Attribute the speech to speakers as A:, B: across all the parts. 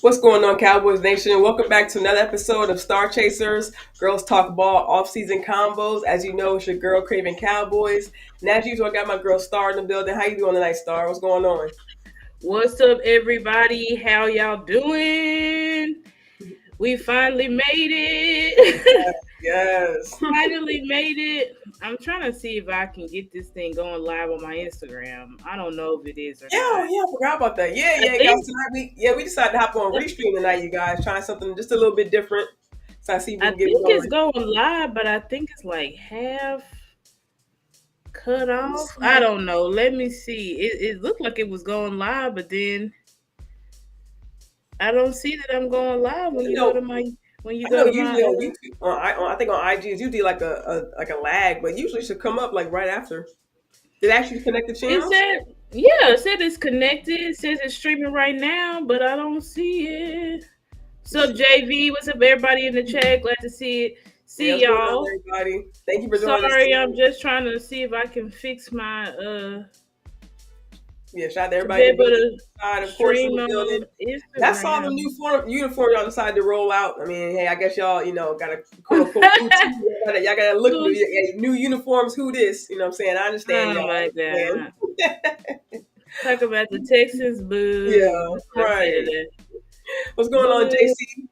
A: What's going on, Cowboys Nation? Welcome back to another episode of StarChasers, Girls Talk Ball Offseason Convos. As you know, it's your girl, Cravin Cowboys. And as usual, I got my girl, Star, in the building. How you doing tonight, Star? What's going on?
B: What's up, everybody? How y'all doing? We finally made it.
A: Yes.
B: Finally made it. I'm trying to see if I can get this thing going live on my Instagram. I don't know if it is or
A: Yeah,
B: not.
A: I forgot about that. Yeah,
B: I
A: guys.
B: think
A: Tonight we decided to hop on Restream tonight, you guys. Trying something just a little bit different. So I see if we
B: I
A: can get it
B: think it's
A: going.
B: going live, but I think it's like half cut
A: Let me
B: off. I
A: see.
B: don't know. Let me see. It looked like it was going live, but then I don't see that I'm going live when
A: I
B: you go
A: know,
B: to my when you
A: I
B: go
A: know
B: to my
A: usually on YouTube, I think on IG, is usually like a lag, but usually it should come up like right after. Did it actually connect the
B: It
A: channels?
B: said, yeah, it said it's connected. It says it's streaming right now, but I don't see it. So JV, what's up, everybody in the chat? Glad to see it.
A: Yeah,
B: See
A: what's going on,
B: y'all.
A: everybody? Thank you for joining us
B: Sorry,
A: tonight.
B: I'm just trying to see if I can fix my
A: Yeah, shout out to
B: to be
A: everybody in the
B: able
A: building.
B: to
A: Side, of course, in
B: stream
A: the building.
B: on
A: And I saw the
B: Instagram.
A: new uniform y'all decided to roll out. I mean, hey, I guess y'all, got a quote unquote new team. Y'all gotta look new. New uniforms. Who this? You know what I'm saying? I understand
B: Oh
A: y'all.
B: my
A: I
B: god.
A: understand.
B: Talk about the Texans,
A: Yeah,
B: boo. That's what I say to
A: right.
B: that.
A: What's going on,
B: Boo.
A: JC?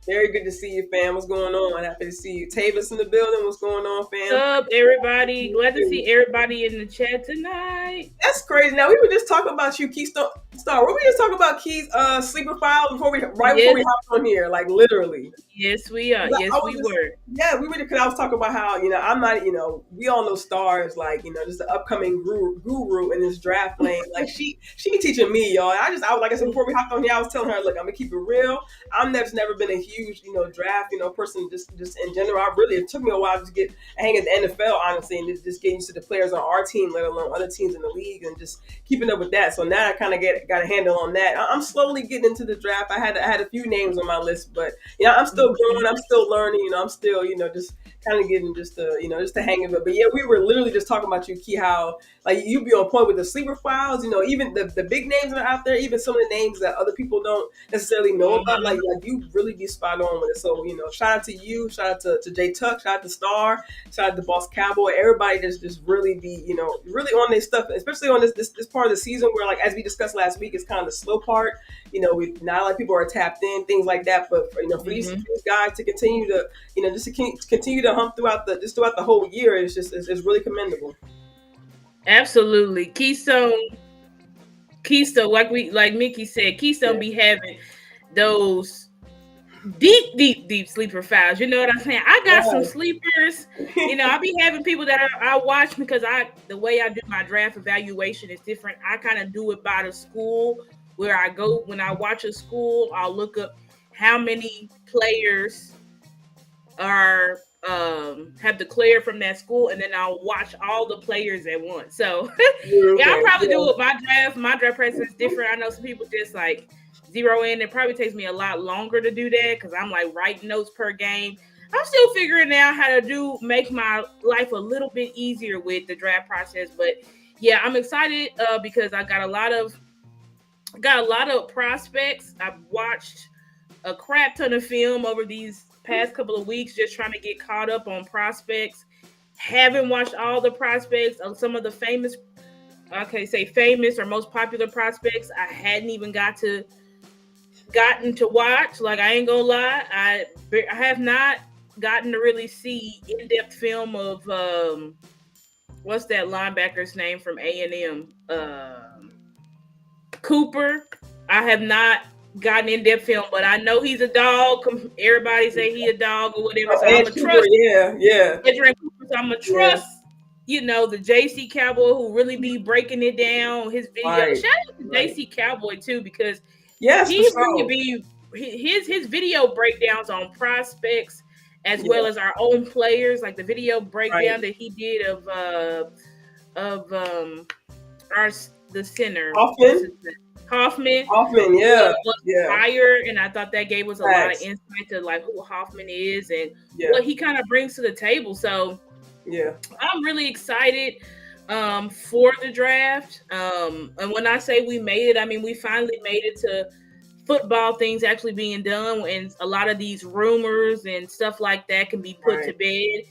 A: Very good to see you, fam. What's going on? Happy to see you. Tavis in the building. What's going on,
B: What's
A: fam?
B: up, everybody? Glad to see everybody in the chat tonight.
A: That's crazy. Now we were just talking about you, Keystone Star. Were we just talking about Key's sleeper file right before
B: Yes,
A: we hopped on here? Like literally.
B: yes, we are.
A: 'Cause I
B: Yes,
A: was
B: we
A: just,
B: were.
A: yeah, we were because I was talking about how I'm not, we all know Stars like just the upcoming guru in this draft lane. Like she be teaching me, y'all. I was like I said before we hopped on here, I was telling her, look, I'm gonna keep it real. I'm never been a huge draft person just in general. I really it took me a while to get a hang of the NFL honestly, and just getting used to the players on our team, let alone other teams in the league, and just keeping up with that. So now I kind of got a handle on that. I'm slowly getting into the draft. I had a few names on my list, but I'm still growing. I'm still learning. I'm still, just kind of getting just the hang of it. But yeah, we were literally just talking about you, Key, how like you be on point with the sleeper files. Even the big names that are out there, even some of the names that other people don't necessarily know about.
B: Mhm.
A: Like you really be spot on with it. So shout out to you, shout out to Jay Tuck, shout out to Star, shout out to Boss Cowboy. Everybody just really be really on their stuff, especially on this part of the season where, like, as we discussed last week, it's kind of the slow part. We not a lot of people are tapped in, things like that. But for these guys to continue to, just to continue to hump throughout the whole year is just is really commendable.
B: Absolutely. Keystone, like Mickey said, Keystone be having those deep sleeper files. You know what I'm saying? I got some sleepers. I be having people that I watch because the way I do my draft evaluation is different. I kind of do it by the school where I go. When I watch a school, I'll look up how many players are have declared from that school, and then I'll watch all the players at once. So yeah, I'll probably do it. My draft process is different. I know some people just like zero in. It probably takes me a lot longer to do that because I'm like writing notes per game. I'm still figuring out how to make my life a little bit easier with the draft process. But yeah, I'm excited because I got a lot of prospects. I've watched a crap ton of film over these past couple of weeks, just trying to get caught up on prospects. Haven't watched all the prospects of some of the famous or most popular prospects. I hadn't even gotten to watch. Like, I ain't gonna lie, I have not gotten to really see in-depth film of what's that linebacker's name from A&M? Cooper. I have not gotten in-depth film, but I know he's a dog. Everybody say he a dog or whatever, so I'm gonna trust.
A: Yeah.
B: Cooper, so I'm gonna trust. The JC Cowboy who really be breaking it down. His video.
A: Right.
B: Shout out to JC Cowboy too, because
A: yes,
B: he really be his video breakdowns on prospects as well as our own players. Like the video breakdown that he did of the center. Hoffman, was fire, and I thought that gave us a lot of insight to like who Hoffman is and what he kind of brings to the table. So I'm really excited for the draft. And when I say we made it, I mean we finally made it to football things actually being done, and a lot of these rumors and stuff like that can be put to bed.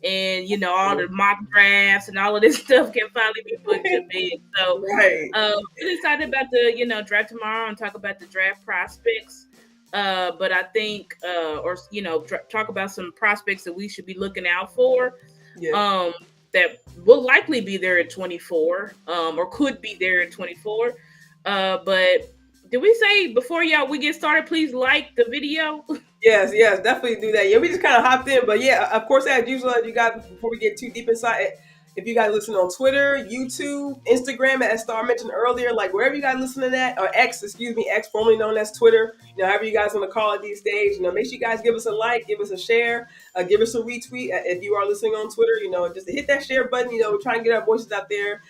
B: And all the mock drafts and all of this stuff can finally be put to bed. So we're excited about the draft tomorrow and talk about the draft prospects. But I think talk about some prospects that we should be looking out for. That will likely be there at 24, or could be there at 24. But did we say before we get started, please like the video?
A: Yes, definitely do that. Yeah, we just kind of hopped in, but yeah, of course, as usual, you guys, before we get too deep inside, if you guys listen on Twitter, YouTube, Instagram, as Star mentioned earlier, like wherever you guys listen to that, or X, formerly known as Twitter, however you guys want to call it these days, make sure you guys give us a like, give us a share, give us a retweet if you are listening on Twitter, just to hit that share button, we're trying to get our voices out there.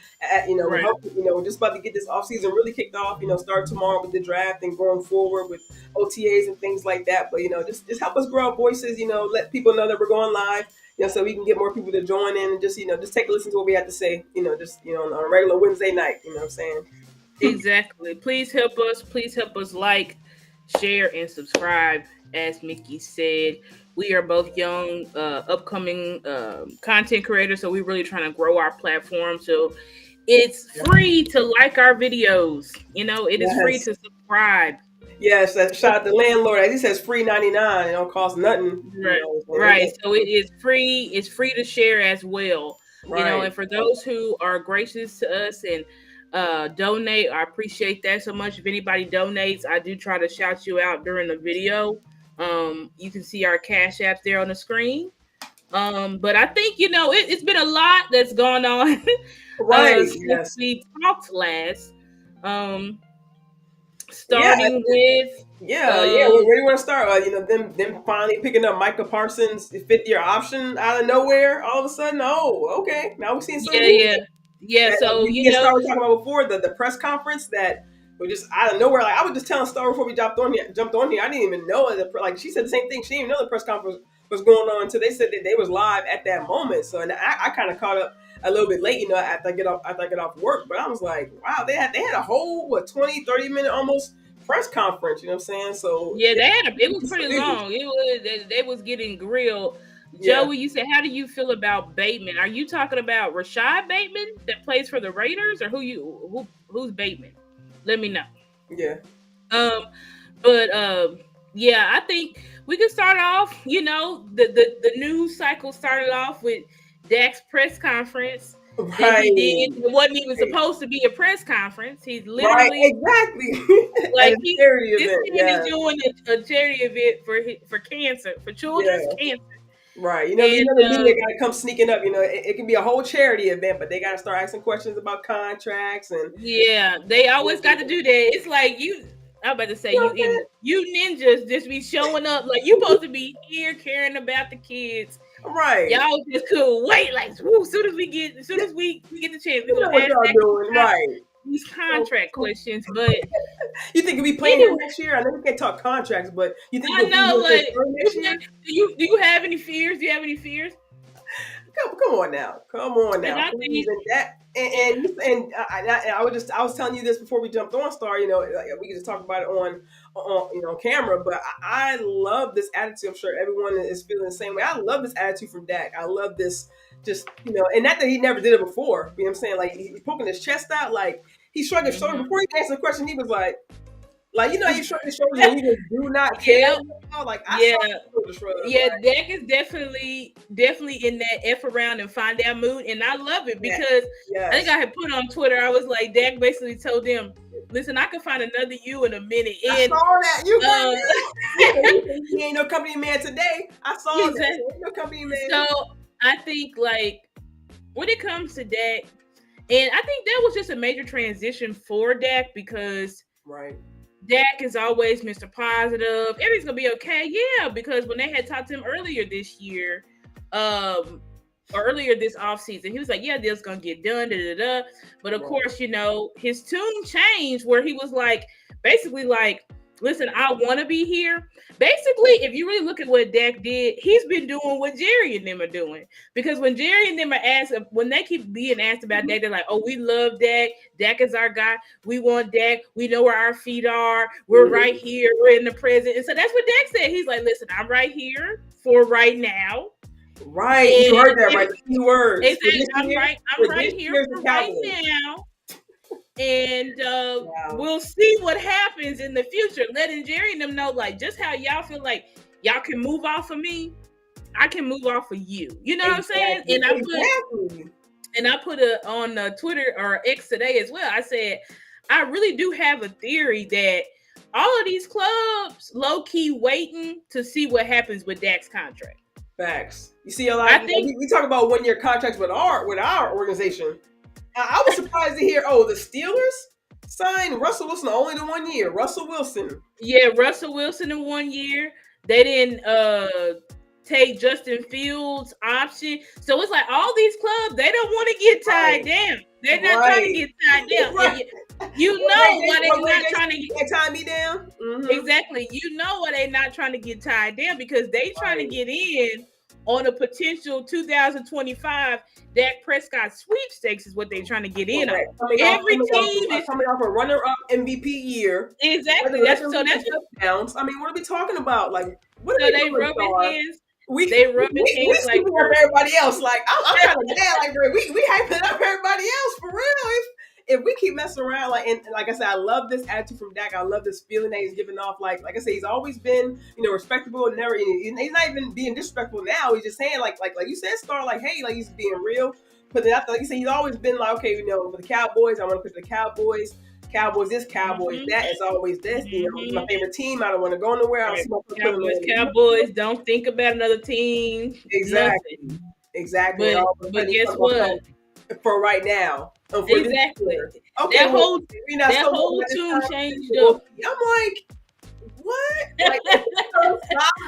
A: We're hoping, we're just about to get this offseason really kicked off, start tomorrow with the draft and going forward with OTAs and things like that. But, just help us grow our voices, let people know that we're going live. So we can get more people to join in and just take a listen to what we have to say, on a regular Wednesday night, what I'm saying?
B: Exactly. Please help us like, share, and subscribe. As Mickey said, we are both young, upcoming content creators, so we're really trying to grow our platform. So it's free to like our videos. It is free to subscribe.
A: Yes, shout out the landlord. As he says, free 99. It don't cost nothing.
B: Right. So it is free. It's free to share as well. And for those who are gracious to us and donate, I appreciate that so much. If anybody donates, I do try to shout you out during the video. You can see our Cash App there on the screen. But I think it's been a lot that's gone on since we talked last. Starting with
A: where do you want to start? Them finally picking up Micah Parsons' 5th-year option out of nowhere. All of a sudden, okay, now we're seeing something.
B: So
A: we were talking about before the press conference that were just out of nowhere. Like I was just telling Star before we jumped on here. I didn't even know it. She said the same thing. She didn't even know the press conference was going on until they said that they was live at that moment. So and I kind of caught up a little bit late, after I get off work. But I was like, wow, they had a whole 20-30 minute almost press conference. You know what I'm saying? So
B: it was pretty long. They was getting grilled. Joey, you said, how do you feel about Bateman? Are you talking about Rashad Bateman that plays for the Raiders, or who's Bateman? Let me know. I think we could start off. The news cycle started off with Dak's press conference. That he did. It wasn't even supposed to be a press conference. He's literally
A: exactly
B: like he's doing a charity event for cancer, for children's cancer.
A: Right. The media gotta come sneaking up. It can be a whole charity event, but they gotta start asking questions about contracts and
B: they always got to do that. It's like I'm about to say you ninjas just be showing up like you supposed to be here caring about the kids.
A: Right.
B: Y'all just couldn't wait. Like, as soon as we get the chance, we're gonna ask
A: y'all doing. Right.
B: These contract questions. But
A: you think we playing next year? I know we can't talk contracts, but you think we'll be next year?
B: Do you have any fears? Do you have any fears?
A: Come on now. And I think that. And I was telling you this before we jumped on Star. We can just talk about it on camera. But I love this attitude. I'm sure everyone is feeling the same way. I love this attitude from Dak. I love this, just and not that he never did it before. You know what I'm saying? Like he's poking his chest out, like he shrugged his shoulders before he answered the question. He was like. He shrugged his shoulders and he just do not care.
B: Dak is definitely in that F around and find out mood, and I love it because I think I had put on Twitter. I was like, Dak basically told them, "Listen, I can find another you in a minute." And
A: I saw that he ain't no company man today. I saw that. Ain't no company man.
B: So I think when it comes to Dak, and I think that was just a major transition for Dak because Dak is always Mr. Positive. Everything's gonna be okay. Yeah, because when they had talked to him earlier this year, or earlier this offseason, he was like, yeah, this is gonna get done, But of course, his tune changed where he was like, basically like, listen, I want to be here. Basically, if you really look at what Dak did, he's been doing what Jerry and them are doing. Because when Jerry and them are asked, when they keep being asked about Dak, they're like, oh, we love Dak. Dak is our guy. We want Dak. We know where our feet are. We're right here. We're in the present. And so that's what Dak said. He's like, listen, I'm right here for right now.
A: Right. And you heard that right. The key words.
B: Exactly. I'm right here for right now. And we'll see what happens in the future. Letting Jerry and them know, like, just how y'all feel like y'all can move off of me, I can move off of you. You know what I'm saying? And I put it on Twitter or X today as well. I said, I really do have a theory that all of these clubs low key waiting to see what happens with Dak's contract.
A: Facts. You see, a lot. We talk about 1 year contracts with our organization. I was surprised to hear, the Steelers signed Russell Wilson only to 1 year. Russell Wilson.
B: Yeah, Russell Wilson in 1 year. They didn't take Justin Fields' option. So it's like all these clubs, they don't want to get tied down. They're not trying to get tied down. Right. You know why they're not trying to get
A: tie me down? Mm-hmm.
B: Exactly. You know why they're not trying to get tied down, because they trying to get in on a potential 2025 Dak Prescott sweepstakes is what they're trying to get in on. Every team is
A: coming off a runner-up MVP year.
B: Exactly. That's
A: touchdowns. I mean, what are we talking about? Like, what
B: are they rubbing hands?
A: We
B: like
A: up everybody else. Like, I'm trying to say, like, we hyping up everybody else for real. If we keep messing around, and like I said, I love this attitude from Dak. I love this feeling that he's giving off. Like I said, he's always been, respectable and never. He's not even being disrespectful now. He's just saying, like you said, Star, like, hey, like, he's being real. But then like you said, he's always been like, okay, for the Cowboys, I want to push the Cowboys. Cowboys this, Cowboys that. It's always this. It's my favorite team. I don't want to go nowhere.
B: Cowboys don't think about another team.
A: Exactly.
B: Nothing.
A: Exactly.
B: But guess what?
A: For right now.
B: Exactly.
A: Okay.
B: That whole tune changed up.
A: I'm like, what? Like,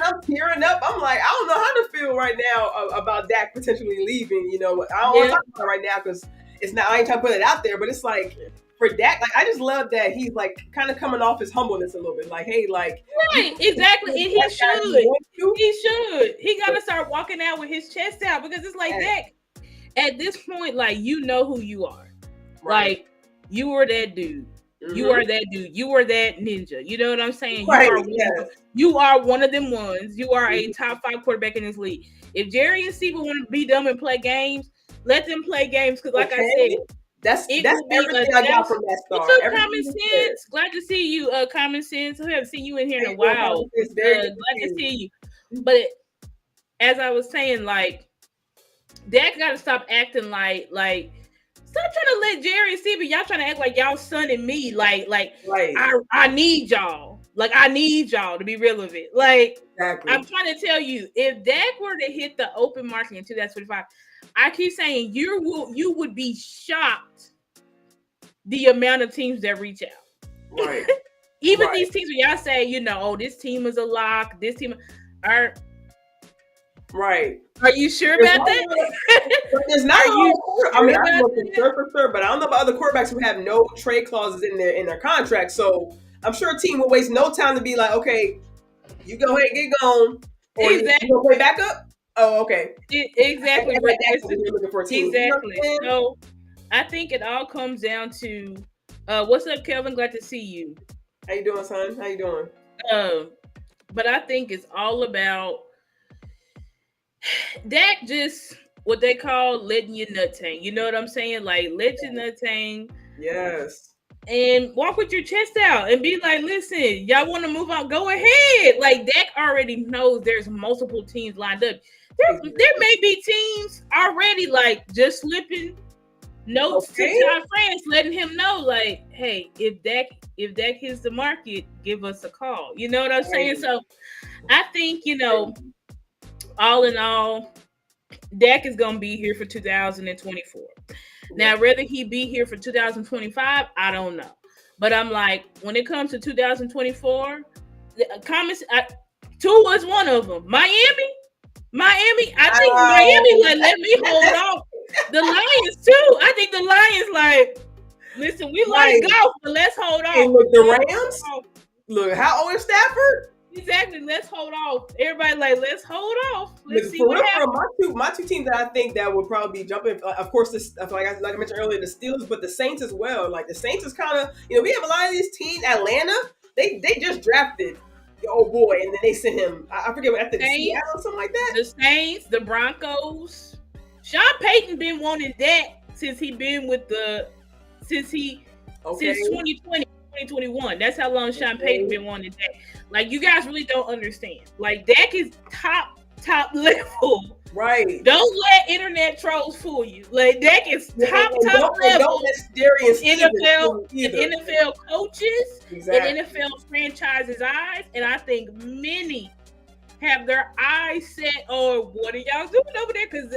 A: I'm tearing up. I'm like, I don't know how to feel right now about Dak potentially leaving. I don't want to talk about it right now because it's not. I ain't trying to put it out there, but it's like, for Dak, like, I just love that he's like kind of coming off his humbleness a little bit. Like, hey, like,
B: right, exactly, and he should. He should. He got to start walking out with his chest out, because it's like Dak. At this point, like, you know who you are. Right. Like, you are that dude. Mm-hmm. You are that dude. You are that ninja. You know what I'm saying?
A: Right.
B: You are one of them ones. You are a top 5 quarterback in this league. If Jerry and Steve want to be dumb and play games, let them play games. Because, like I said,
A: that's everything I got from that Star.
B: It took common sense. Glad to see you, Common Sense. I haven't seen you in here in a while. Glad to see you. But as I was saying, like, Dak got to stop acting like stop trying to let Jerry and Steve, y'all trying to act like y'all son and me. Like right. I need y'all. Like, I need y'all to be real with it. Like, exactly. I'm trying to tell you, if Dak were to hit the open market in 2025, I keep saying you would be shocked the amount of teams that reach out.
A: Right.
B: Even these teams where y'all say, this team is a lock, this team are
A: right.
B: Are you sure about that?
A: There's not. I'm for sure, but I don't know about other quarterbacks who have no trade clauses in their contract. So I'm sure a team will waste no time to be like, okay, you go ahead and get going. Or
B: exactly.
A: You play backup? Oh, okay.
B: Exactly.
A: Looking for a team.
B: Exactly. So I think it all comes down to what's up, Kelvin? Glad to see you.
A: How you doing, son? How you doing?
B: But I think it's all about Dak just what they call letting your nuts hang. You know what I'm saying? Like, let your nuts hang.
A: Yes.
B: And walk with your chest out and be like, listen, y'all want to move on? Go ahead. Like, Dak already knows there's multiple teams lined up. There may be teams already like just slipping notes to our friends, letting him know, like, hey, if Dak hits the market, give us a call. You know what I'm saying? So I think, all in all, Dak is going to be here for 2024. Now, whether he be here for 2025, I don't know. But I'm like, when it comes to 2024, comments, two was one of them. Miami, I think Miami let me hold off. The Lions, too. I think the Lions, like, listen, we like golf, but let's hold off.
A: And with the Rams? Look, how old is Stafford?
B: Exactly. Let's hold off. Everybody let's hold off. Let's see
A: for
B: what
A: real,
B: happens.
A: my two teams that I think that would probably be jumping. Of course, like I mentioned earlier, the Steelers, but the Saints as well. Like the Saints is kind of, we have a lot of these teams. Atlanta, they just drafted oh boy, and then they sent him. I forget what, I think Seattle or something like that.
B: The Saints, the Broncos. Sean Payton been wanting that since 2020, 2021. That's how long Sean Payton been wanting that. Like, you guys really don't understand. Like, Dak is top level.
A: Right.
B: Don't let internet trolls fool you. Like, Dak is top level.
A: Don't let
B: NFL coaches and NFL franchises' eyes. And I think many have their eyes set on what are y'all doing over there? Because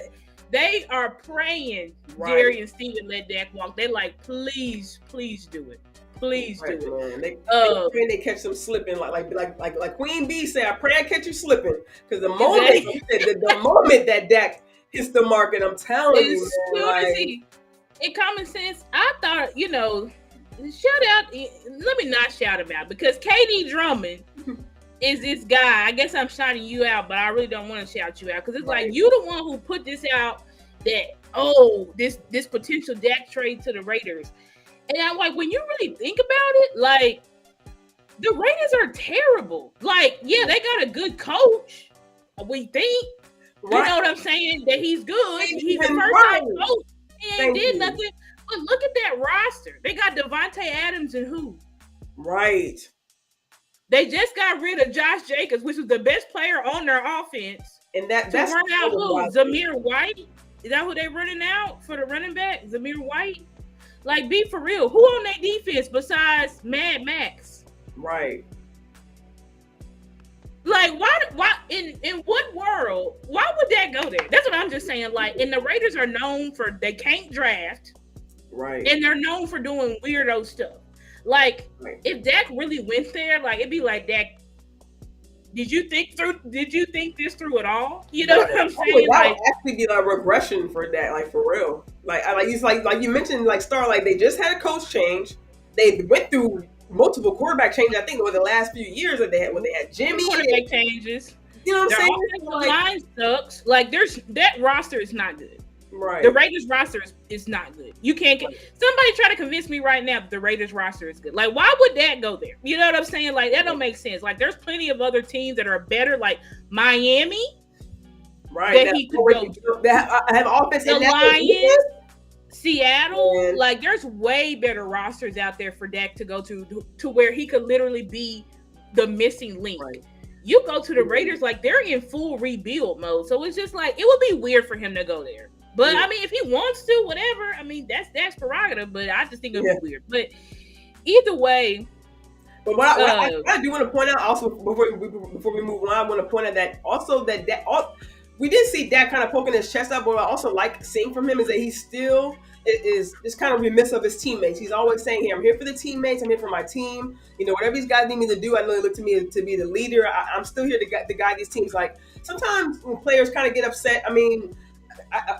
B: they are praying Jerry and Steven let Dak walk. They're like, please do it. Please do it.
A: They catch them slipping like Queen Bee said. I pray I catch you slipping, because the moment that Dak hits the market, I'm telling you,
B: man, in common sense, I thought shout out. Let me not shout him out, because KD Drummond is this guy. I guess I'm shouting you out, but I really don't want to shout you out, because it's like you the one who put this out that this potential Dak trade to the Raiders. And I'm like, when you really think about it, like, the Raiders are terrible. Like, yeah, they got a good coach, we think. Right. You know what I'm saying? That he's good. He's a first-time coach. He ain't did nothing. But look at that roster. They got Devontae Adams and who?
A: Right.
B: They just got rid of Josh Jacobs, which was the best player on their offense.
A: And that's
B: run out who? Zamir White? Is that who they running out for the running back? Zamir White? Like, be for real. Who on their defense besides Mad Max?
A: Right.
B: Like, why in what world, why would that go there? That's what I'm just saying. Like, and the Raiders are known for, they can't draft.
A: Right.
B: And they're known for doing weirdo stuff. Like, if Dak really went there, like, it'd be like, Dak, did you think this through at all? You know what I'm saying?
A: That would actually be like regression for that, like, for real. Like you mentioned, like, Star, like, they just had a coach change. They went through multiple quarterback changes, I think, over the last few years that they had, when they had Jimmy.
B: Quarterback changes.
A: You know what I'm saying?
B: Their line sucks. Like, that roster is not good.
A: Right.
B: The Raiders roster is not good. You can't get somebody try to convince me right now that the Raiders roster is good. Like, why would that go there? You know what I'm saying? Like, that don't make sense. Like, there's plenty of other teams that are better, like Miami.
A: Right.
B: That he could go to.
A: That have offense.
B: The Lions, Seattle. Like, there's way better rosters out there for Dak to go to where he could literally be the missing link. Right. You go to the Raiders, like, they're in full rebuild mode. So it's just like, it would be weird for him to go there. But I mean, if he wants to, whatever. I mean, that's prerogative. But I just think it'd be weird. But either way.
A: But what I do want to point out also before we move on, I want to point out that also we did see Dak kind of poking his chest out. But what I also like seeing from him is that he still is just kind of remiss of his teammates. He's always saying, "Hey, I'm here for the teammates. I'm here for my team. You know, whatever these guys need me to do, I know they look to me to be the leader. I'm still here to guide these teams." Like, sometimes when players kind of get upset, I mean.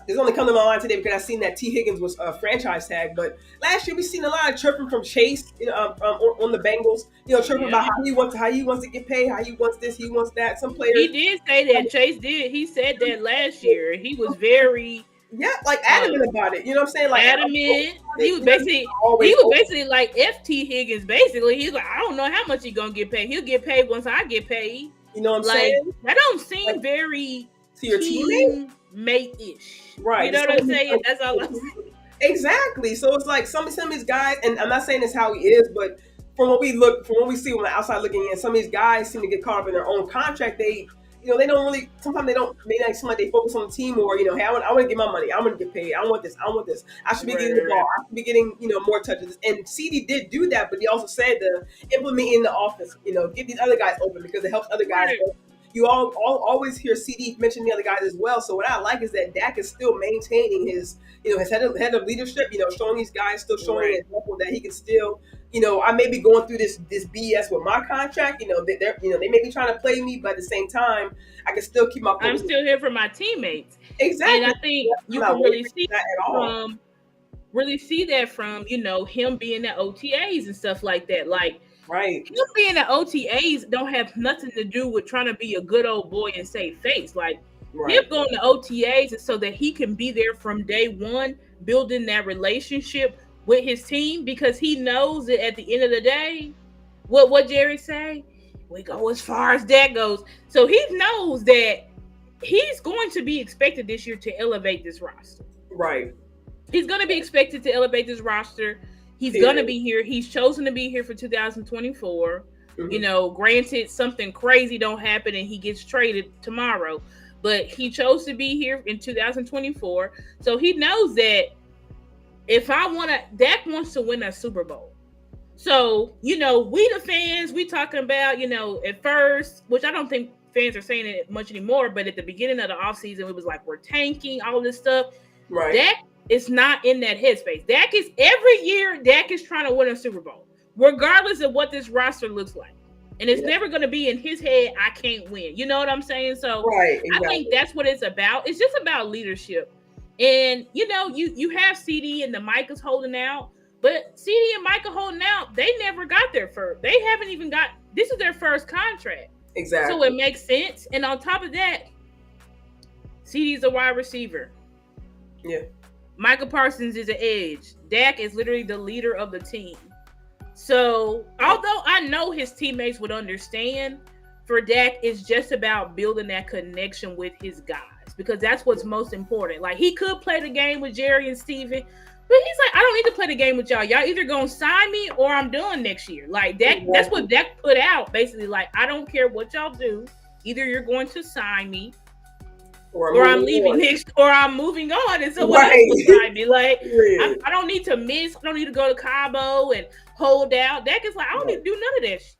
A: It's only come to my mind today because I seen that T. Higgins was a franchise tag. But last year we seen a lot of chirping from Chase, on the Bengals. Chirping about how he wants to get paid, how he wants this, he wants that. Some players.
B: He did say that. Chase did. He said that last year. He was very
A: adamant about it. You know what I'm saying? Like,
B: adamant. He was basically like FT Higgins. Basically, he's like, I don't know how much he's gonna get paid. He'll get paid once I get paid.
A: You know what I'm saying?
B: That don't seem very
A: to your teammate.
B: Mate-ish.
A: Right.
B: You know what I'm saying? That's all I'm saying.
A: Exactly. So it's like some of these guys, and I'm not saying this how he is, but from what we see when the outside looking in, some of these guys seem to get caught up in their own contract. They don't really, sometimes they don't, maybe like somebody they focus on the team or, hey, I want to get my money. I want to get paid. I want this. I should be getting the ball. I should be getting, more touches. And CD did do that, but he also said to implement in the office, get these other guys open because it helps other guys. Right. You all always hear CD mention the other guys as well. So what I like is that Dak is still maintaining his, his head of leadership. Showing these guys, still showing an example that he can still, I may be going through this BS with my contract. They may be trying to play me, but at the same time, I can still keep my.
B: I'm still here for my teammates.
A: Exactly,
B: and I think you can really see that from, him being at OTAs and stuff like that. Like,
A: Right.
B: Him being at OTAs don't have nothing to do with trying to be a good old boy and save face. Like him going to OTAs is so that he can be there from day one, building that relationship with his team, because he knows that at the end of the day, what Jerry say, we go as far as that goes. So he knows that he's going to be expected this year to elevate this roster.
A: Right.
B: He's going to be expected to elevate this roster. He's going to be here. He's chosen to be here for 2024. Mm-hmm. You know, granted, something crazy don't happen and he gets traded tomorrow, but he chose to be here in 2024. So he knows that if Dak wants to win a Super Bowl. So, you know, we the fans, we talking about, you know, at first, which I don't think fans are saying it much anymore, but at the beginning of the offseason, it was like, we're tanking, all this stuff.
A: Right.
B: Dak is not in that headspace. Every year, Dak is trying to win a Super Bowl, regardless of what this roster looks like. And it's never going to be in his head, I can't win. You know what I'm saying? So exactly. I think that's what it's about. It's just about leadership. And, you know, you have CD and the Micahs holding out. But CD and Micah holding out, they never got their first. They haven't even got, this is their first contract.
A: Exactly.
B: So it makes sense. And on top of that, CD's a wide receiver.
A: Yeah.
B: Micah Parsons is an edge. Dak is literally the leader of the team. So although I know his teammates would understand, for Dak, it's just about building that connection with his guys, because that's what's most important. Like, he could play the game with Jerry and Steven, but he's like, I don't need to play the game with y'all. Y'all either gonna sign me or I'm done next year. Like that's what Dak put out, basically. Like, I don't care what y'all do. Either you're going to sign me, or I'm leaving next, or I'm moving on, and someone else will sign me. Like, I don't need to miss. I don't need to go to Cabo and hold out. Dak is like, I don't need to do none of that shit.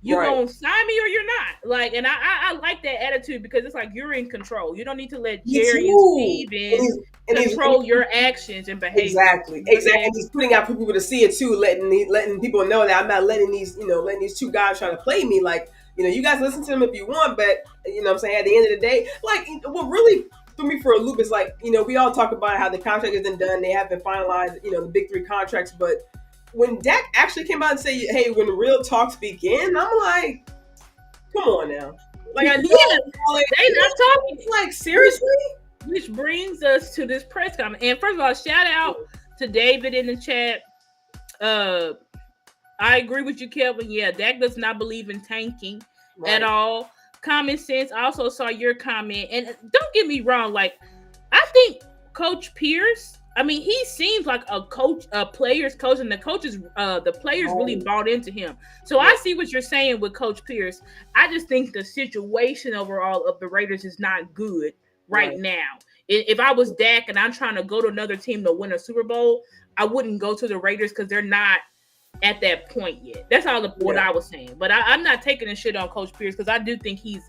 B: You gonna sign me or you're not. Like, and I like that attitude, because it's like you're in control. You don't need to let Jerry and Steven control your actions and behavior.
A: Exactly. And he's putting out for people to see it too, letting people know that I'm not letting these two guys try to play me. Like, you know, you guys listen to them if you want, but you know what I'm saying, at the end of the day, like, what really threw me for a loop is, like, you know, we all talk about how the contract isn't done, they haven't finalized, you know, the big three contracts, but when Dak actually came out and said, hey, when the real talks begin, I'm like, come on now. Like, I know
B: they not talking.
A: Like, seriously?
B: Which brings us to this press conference. And first of all, shout out to David in the chat. I agree with you, Kelvin. Yeah, Dak does not believe in tanking at all. Common sense. I also saw your comment. And don't get me wrong, like, I think Coach Pierce, I mean, he seems like a coach, a player's coach, and the players really bought into him. So I see what you're saying with Coach Pierce. I just think the situation overall of the Raiders is not good right now. If I was Dak and I'm trying to go to another team to win a Super Bowl, I wouldn't go to the Raiders, because they're not at that point yet. That's all what I was saying. But I'm not taking the shit on Coach Pierce, because I do think he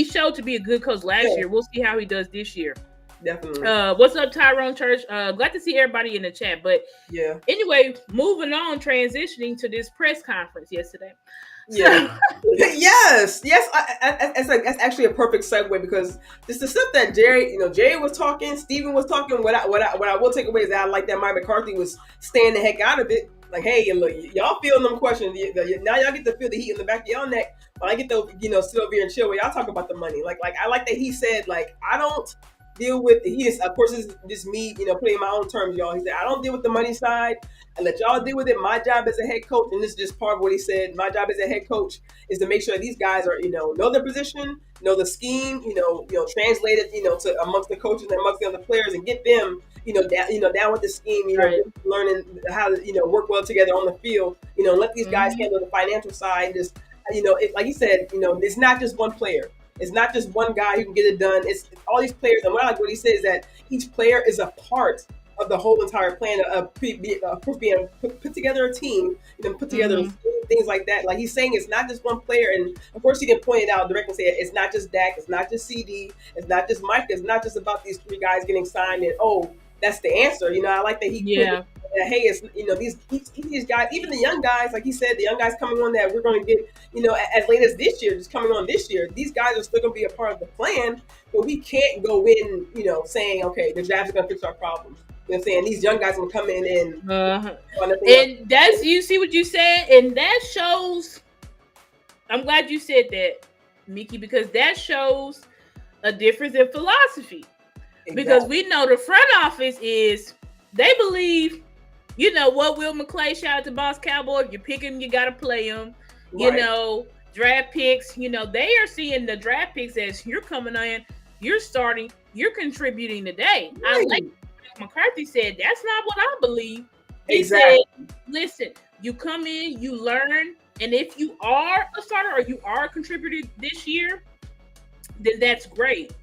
B: showed to be a good coach last year. We'll see how he does this year.
A: Definitely.
B: What's up, Tyrone Church? Glad to see everybody in the chat. But anyway, moving on, transitioning to this press conference yesterday.
A: Yeah. yes. That's actually a perfect segue, because just the stuff that Jerry was talking, Steven was talking. What I will take away is that I like that Mike McCarthy was staying the heck out of it. Like, hey, look, y'all feeling them questions. Now y'all get to feel the heat in the back of y'all neck. But I get to sit over here and chill while y'all talk about the money. Like I like that he said, like, I don't deal with of course, this is just me, putting in my own terms, y'all. He said, I don't deal with the money side. I let y'all deal with it. My job as a head coach, and this is just part of what he said, my job as a head coach is to make sure these guys are, know their position, know the scheme, translate it, to amongst the coaches and amongst the other players, and get them, down with the scheme, learning how to, work well together on the field, let these guys handle the financial side. Just, like you said, it's not just one player. It's not just one guy who can get it done. It's all these players. And what I like what he says is that each player is a part of the whole entire plan of being put together a team, put together things like that. Like, he's saying it's not just one player. And of course, he can point it out directly and say it's not just Dak, it's not just CD, it's not just Mike, it's not just about these three guys getting signed and, that's the answer. I like that he put hey, it's, these guys, even the young guys, like he said, the young guys coming on that we're going to get, as late as this year, just coming on this year, these guys are still going to be a part of the plan, but we can't go in, saying, okay, the draft is going to fix our problems. know what I'm saying? These young guys will come in and
B: and that's, you see what you said, and that shows. I'm glad you said that, Mickey, because that shows a difference in philosophy. Exactly. Because we know the front office is, they believe, you know what, Will McClay, shout out to Boss Cowboy, if you pick him, you got to play him. Right. You know, draft picks, you know, they are seeing the draft picks as you're coming in, you're starting, you're contributing today. Right. I like McCarthy said, that's not what I believe. He said, listen, you come in, you learn, and if you are a starter or you are a contributor this year, then that's great.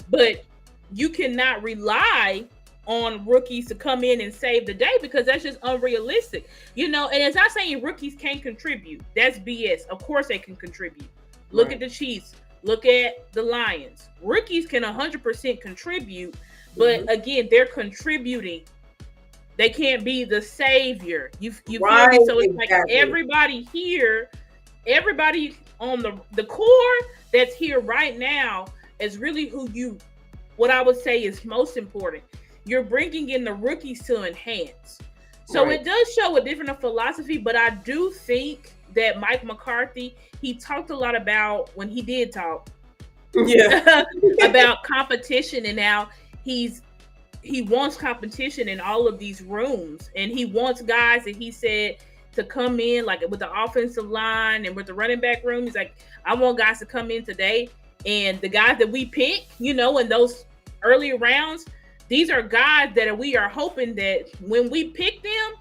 B: But you cannot rely on rookies to come in and save the day, because that's just unrealistic. You know, and it's not saying rookies can't contribute. That's BS. Of course they can contribute. Look at the Chiefs. Look at the Lions. Rookies can 100% contribute, but again, they're contributing. They can't be the savior. You feel me? So it's like everybody here, everybody on the core that's here right now is really who you, what I would say is most important. You're bringing in the rookies to enhance. So it does show a different philosophy, but I do think that Mike McCarthy, he talked a lot about, when he did talk, about competition, and now he wants competition in all of these rooms, and he wants guys that he said to come in, like with the offensive line and with the running back room. He's like, I want guys to come in today, and the guys that we pick, you know, in those early rounds, these are guys that we are hoping that when we pick them,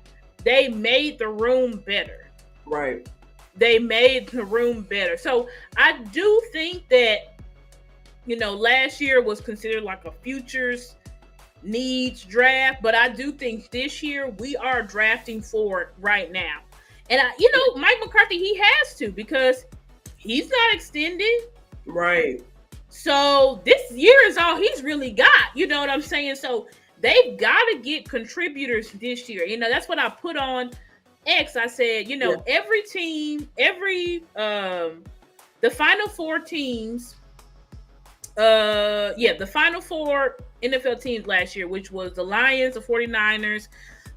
B: they made the room better.
A: Right.
B: They made the room better. So I do think that, you know, last year was considered like a futures needs draft, but I do think this year we are drafting for it right now. And you know, Mike McCarthy, he has to, because he's not extended.
A: Right.
B: So this year is all he's really got. You know what I'm saying? So they've got to get contributors this year. You know, that's what I put on X. I said, you know, every team, the final four teams, the final four NFL teams last year, which was the Lions, the 49ers,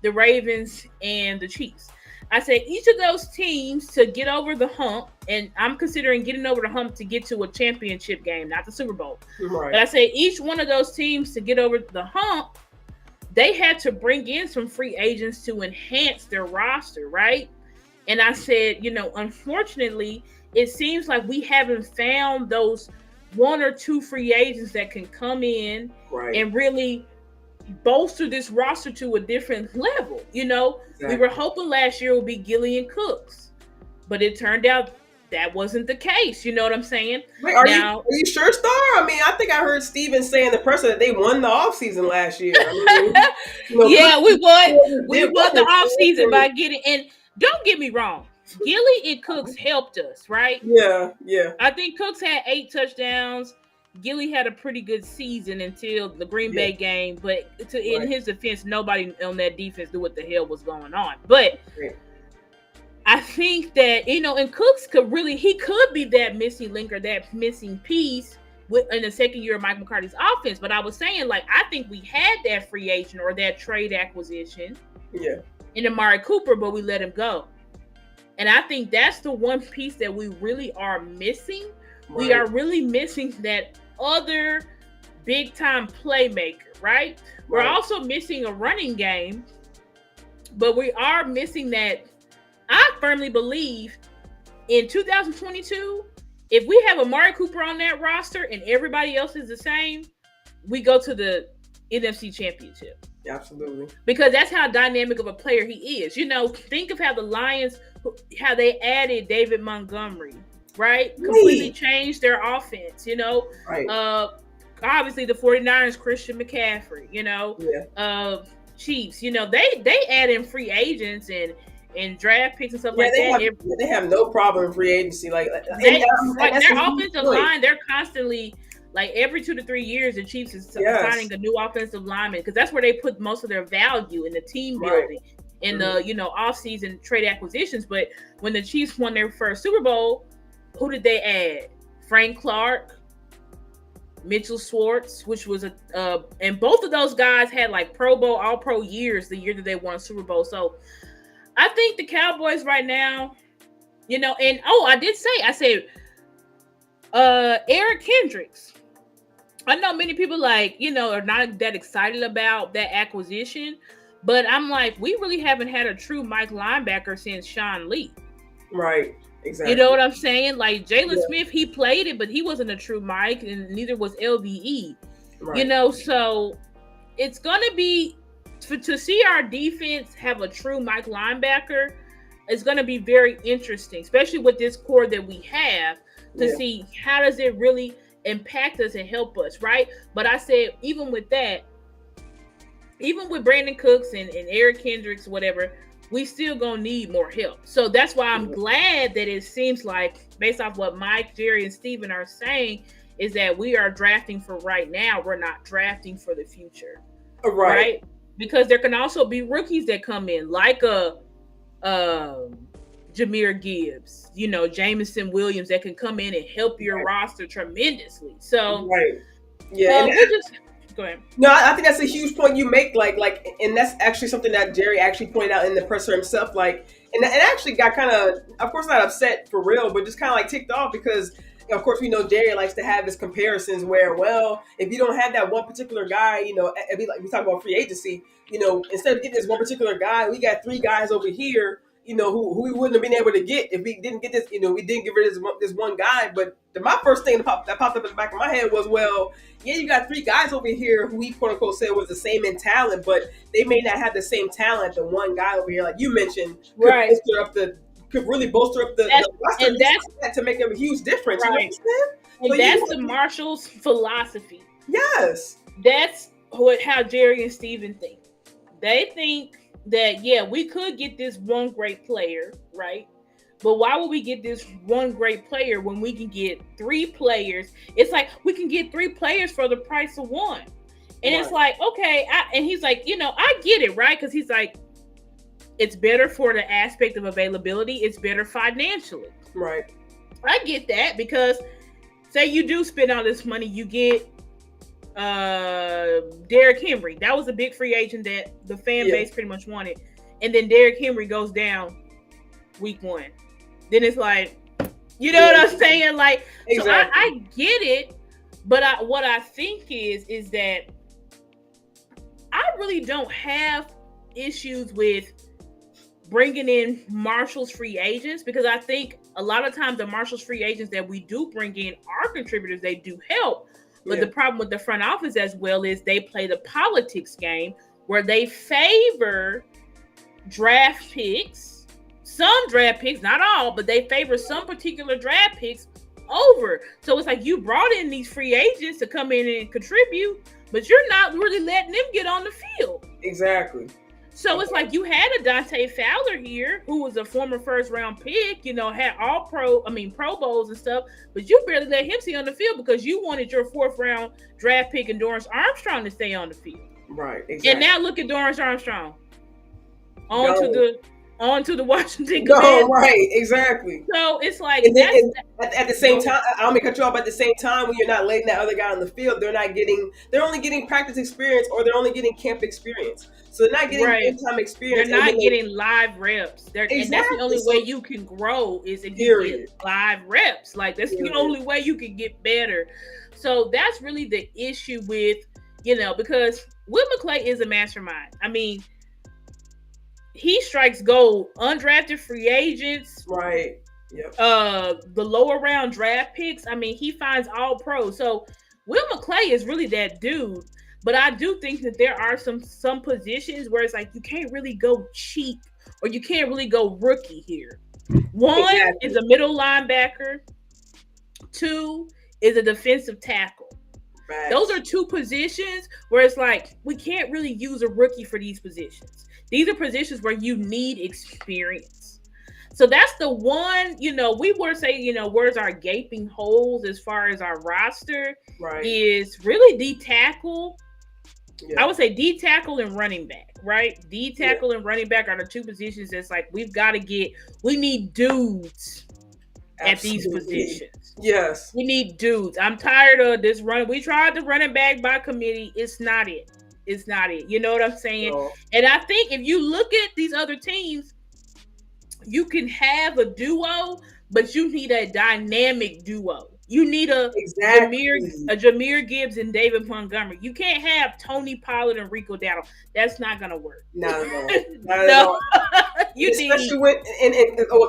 B: the Ravens, and the Chiefs. I said each of those teams to get over the hump, and I'm considering getting over the hump to get to a championship game, not the Super Bowl. Right. But I say each one of those teams to get over the hump, they had to bring in some free agents to enhance their roster, right? And I said, you know, unfortunately, it seems like we haven't found those one or two free agents that can come in and really bolster this roster to a different level. You know, we were hoping last year would be Gillian Cooks, but it turned out that wasn't the case. You know what I'm saying?
A: Wait, are you sure, Star? I mean, I think I heard Steven saying the person that they won the offseason last year. I mean,
B: you know, yeah, we won the offseason by getting, and don't get me wrong, Gilly and Cooks helped us, right?
A: Yeah.
B: I think Cooks had 8 touchdowns. Gilly had a pretty good season until the Green Bay game, but in his defense, nobody on that defense knew what the hell was going on. But I think that, you know, and Cooks could be that missing link or that missing piece in the second year of Mike McCarthy's offense. But I was saying, like, I think we had that free agent or that trade acquisition in Amari Cooper, but we let him go. And I think that's the one piece that we really are missing. We are really missing that other big time playmaker, right? We're also missing a running game, but we are missing that. I firmly believe in 2022, if we have Amari Cooper on that roster and everybody else is the same, we go to the NFC Championship.
A: Absolutely.
B: Because that's how dynamic of a player he is. You know, think of how the Lions, how they added David Montgomery, right? Completely changed their offense, you know. Obviously the 49ers, Christian McCaffrey, you know. Chiefs, you know, they add in free agents and draft picks and stuff like that.
A: They have no problem in free agency. Like
B: their offensive line, they're constantly, like, every 2 to 3 years, the Chiefs is signing a new offensive lineman, because that's where they put most of their value in the team building, in the, you know, off-season trade acquisitions. But when the Chiefs won their first Super Bowl, who did they add? Frank Clark, Mitchell Schwartz, which was and both of those guys had like Pro Bowl, All Pro years the year that they won Super Bowl. So I think the Cowboys right now, and I said Eric Kendricks. I know many people are not that excited about that acquisition, but I'm like, we really haven't had a true Mike linebacker since Sean Lee.
A: Right. Exactly.
B: You know what I'm saying? Like Jalen Smith, he played it, but he wasn't a true Mike, and neither was LVE. Right. So it's gonna be to see our defense have a true Mike linebacker. It's gonna be very interesting, especially with this core that we have, to see how does it really impact us and help us, right? But I said, even with that, even with Brandon Cooks and Eric Kendricks, whatever, we still gonna need more help. So that's why I'm glad that it seems like, based off what Mike, Jerry, and Steven are saying, is that we are drafting for right now. We're not drafting for the future. Right? Because there can also be rookies that come in, like Jahmyr Gibbs, Jameson Williams, that can come in and help your roster tremendously. So go ahead.
A: No, I think that's a huge point you make. And that's actually something that Jerry actually pointed out in the presser himself. And actually got kind of course, not upset for real, but just kind of ticked off because, of course, we know Jerry likes to have his comparisons where, well, if you don't have that one particular guy, it'd be like we talk about free agency. Instead of getting this one particular guy, we got 3 guys over here. Who we wouldn't have been able to get if we didn't get this. We didn't get rid of this one guy. But my first thing that popped up in the back of my head was, well, yeah, you got 3 guys over here who we quote unquote said was the same in talent, but they may not have the same talent. The one guy over here, like you mentioned, could really bolster up the roster, and that's to make a huge difference.
B: Right. And that's the Marshall's philosophy.
A: Yes,
B: that's how Jerry and Steven think. They think that, we could get this one great player, right? But why would we get this one great player when we can get 3 players? It's like we can get 3 players for the price of one. And it's like, okay. And he's like, I get it, right? Because he's like, it's better for the aspect of availability. It's better financially.
A: Right.
B: I get that because say you do spend all this money, you get Derrick Henry. That was a big free agent that the fan base pretty much wanted. And then Derrick Henry goes down week 1. Then it's like, what I'm saying? Exactly. So I get it, but what I think is that I really don't have issues with bringing in Marshall's free agents, because I think a lot of times the Marshall's free agents that we do bring in are contributors. They do help. But the problem with the front office as well is they play the politics game where they favor draft picks, some draft picks, not all, but they favor some particular draft picks over. So it's like you brought in these free agents to come in and contribute, but you're not really letting them get on the field.
A: Exactly.
B: So it's like you had a Dante Fowler here, who was a former first-round pick, had Pro Bowls and stuff, but you barely let him see on the field because you wanted your 4th-round draft pick and Dorrance Armstrong to stay on the field.
A: Right, exactly.
B: And now look at Dorrance Armstrong. On to the Washington Commanders.
A: No, right, exactly.
B: So it's like
A: at the same time, I don't mean cut you off, but at the same time, when you're not letting that other guy on the field, they're only getting practice experience, or they're only getting camp experience. So they're not getting game-time experience.
B: They're not getting live reps. And that's the only way you can grow is if you get live reps. That's the only way you can get better. So that's really the issue with, because Will McClay is a mastermind. I mean, he strikes gold. Undrafted free agents.
A: Right. Yep.
B: The lower round draft picks. I mean, he finds all pros. So Will McClay is really that dude. But I do think that there are some positions where it's like you can't really go cheap or you can't really go rookie here. One is a middle linebacker. 2 is a defensive tackle. Right. Those are 2 positions where it's like we can't really use a rookie for these positions. These are positions where you need experience. So that's the one, we were saying, where's our gaping holes as far as our roster is really D tackle. Yeah. I would say D tackle and running back, right? D tackle and running back are the 2 positions that's like we need dudes at these positions.
A: Yes.
B: We need dudes. I'm tired of this run. We tried the running back by committee. It's not it. It's not it. You know what I'm saying?
A: No.
B: And I think if you look at these other teams, you can have a duo, but you need a dynamic duo. You need a Jahmyr Gibbs and David Montgomery. You can't have Tony Pollard and Rico Dowdle. That's not gonna work.
A: No. Especially when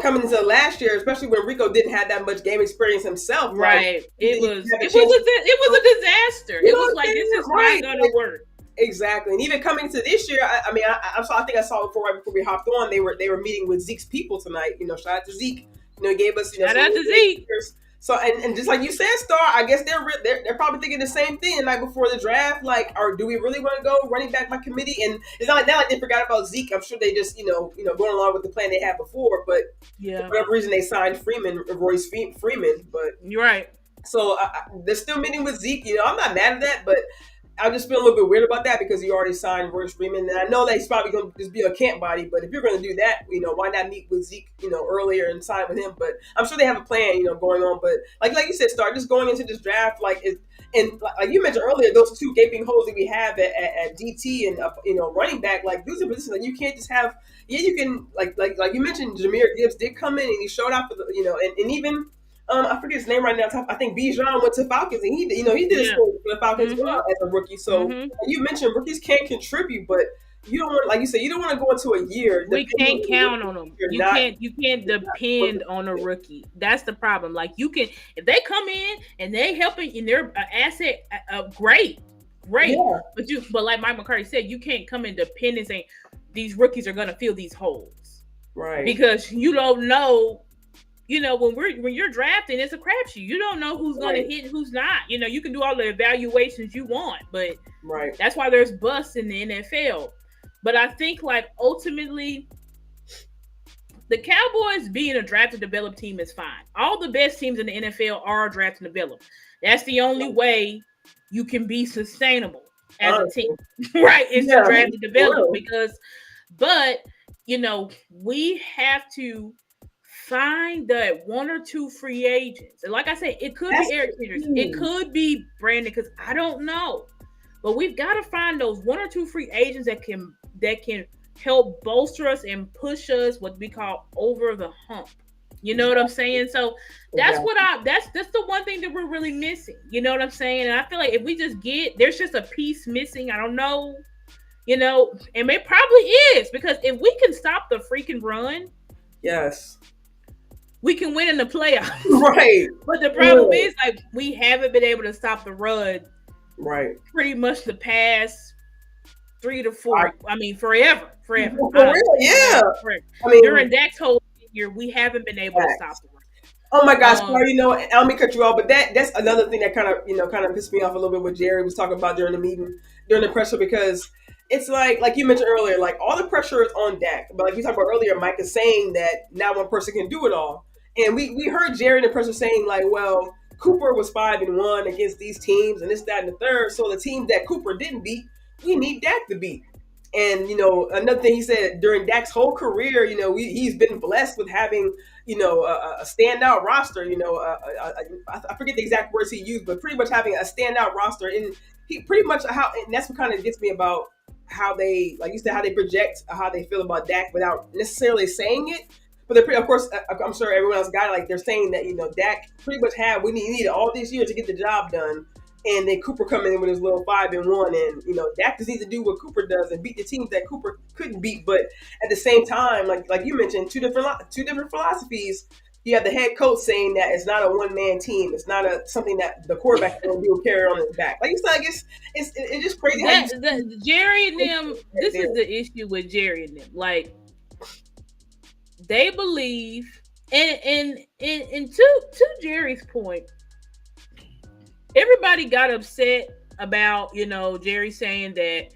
A: coming into last year, especially when Rico didn't have that much game experience himself.
B: Right.
A: Like,
B: it was a disaster. It was like, this is not gonna work.
A: Exactly. And even coming to this year, I think I saw right before we hopped on, they were meeting with Zeke's people tonight. Shout out to Zeke. He gave us
B: shout out to Zeke.
A: So and just like you said, Star, I guess they're probably thinking the same thing the night before the draft. Like, or do we really want to go running back by committee? And it's not like they forgot about Zeke. I'm sure they just going along with the plan they had before. But for whatever reason, they signed Royce Freeman. But
B: you're right.
A: So they're still meeting with Zeke. I'm not mad at that, but I just feel a little bit weird about that because you already signed Royce Freeman, and I know that he's probably going to just be a camp body. But if you're going to do that, why not meet with Zeke, earlier and sign with him? But I'm sure they have a plan, going on. But like you said, Star, just going into this draft, like you mentioned earlier, those two gaping holes that we have at DT and running back, like those are positions that you can't just have. Yeah, you can like you mentioned, Jahmyr Gibbs did come in and he showed up for the and even. I forget his name right now. I think Bijan went to Falcons, and he did his for the Falcons as well as a rookie. So you mentioned rookies can contribip, but you don't want, like you said, you don't want to go into a year.
B: We can't count on them. You can't depend on a rookie. That's the problem. Like, you can, if they come in and they helping and they're an asset, great. Yeah. But like Mike McCarthy said, you can't come in dependent saying these rookies are going to fill these holes,
A: right?
B: Because you don't know. When you're drafting, it's a crapshoot. You don't know who's going to hit, who's not. You can do all the evaluations you want, but that's why there's busts in the NFL. But I think, like, ultimately, the Cowboys being a draft and develop team is fine. All the best teams in the NFL are draft and develop. That's the only way you can be sustainable as a team, right? It's to draft and develop but we have to find that one or two free agents. And like I said, it could be Eric Peters. It could be Brandon, because I don't know. But we've got to find those one or two free agents that can help bolster us and push us what we call over the hump. You know what I'm saying? So that's that's the one thing that we're really missing. You know what I'm saying? And I feel like if we just there's just a piece missing. I don't know. And it probably is, because if we can stop the freaking run,
A: yes,
B: we can win in the playoffs.
A: Right.
B: But the problem is, like, we haven't been able to stop the run.
A: Right.
B: Pretty much the past 3 to 4. I mean, forever.
A: For real, yeah.
B: Forever. I mean, during Dak's whole year, we haven't been able to stop the run.
A: Oh my gosh, sorry, I don't mean to cut you off, but that's another thing that kind of pissed me off a little bit, what Jerry was talking about during the meeting, during the pressure, because it's like you mentioned earlier, like, all the pressure is on Dak. But like you talked about earlier, Mike is saying that not one person can do it all. And we heard Jerry in the pressure saying, like, well, Cooper was 5-1 against these teams and this, that, and the third. So the teams that Cooper didn't beat, we need Dak to beat. And, another thing he said, during Dak's whole career, he's been blessed with having, a standout roster, I forget the exact words he used, but pretty much having a standout roster. And he pretty much and that's what kind of gets me about how they, like you said, how they project, how they feel about Dak without necessarily saying it. But of course, I'm sure everyone else got it. Like, they're saying that, Dak pretty much we needed all this year to get the job done. And then Cooper coming in with his little 5-1. And, Dak just needs to do what Cooper does and beat the teams that Cooper couldn't beat. But at the same time, like you mentioned, two different philosophies. You have the head coach saying that it's not a one-man team. It's not something that the quarterback will do carry on his back. Like you said, I guess it's just crazy.
B: Jerry and them, this is the issue with Jerry and them. Like, they believe, and to Jerry's point, everybody got upset about, Jerry saying that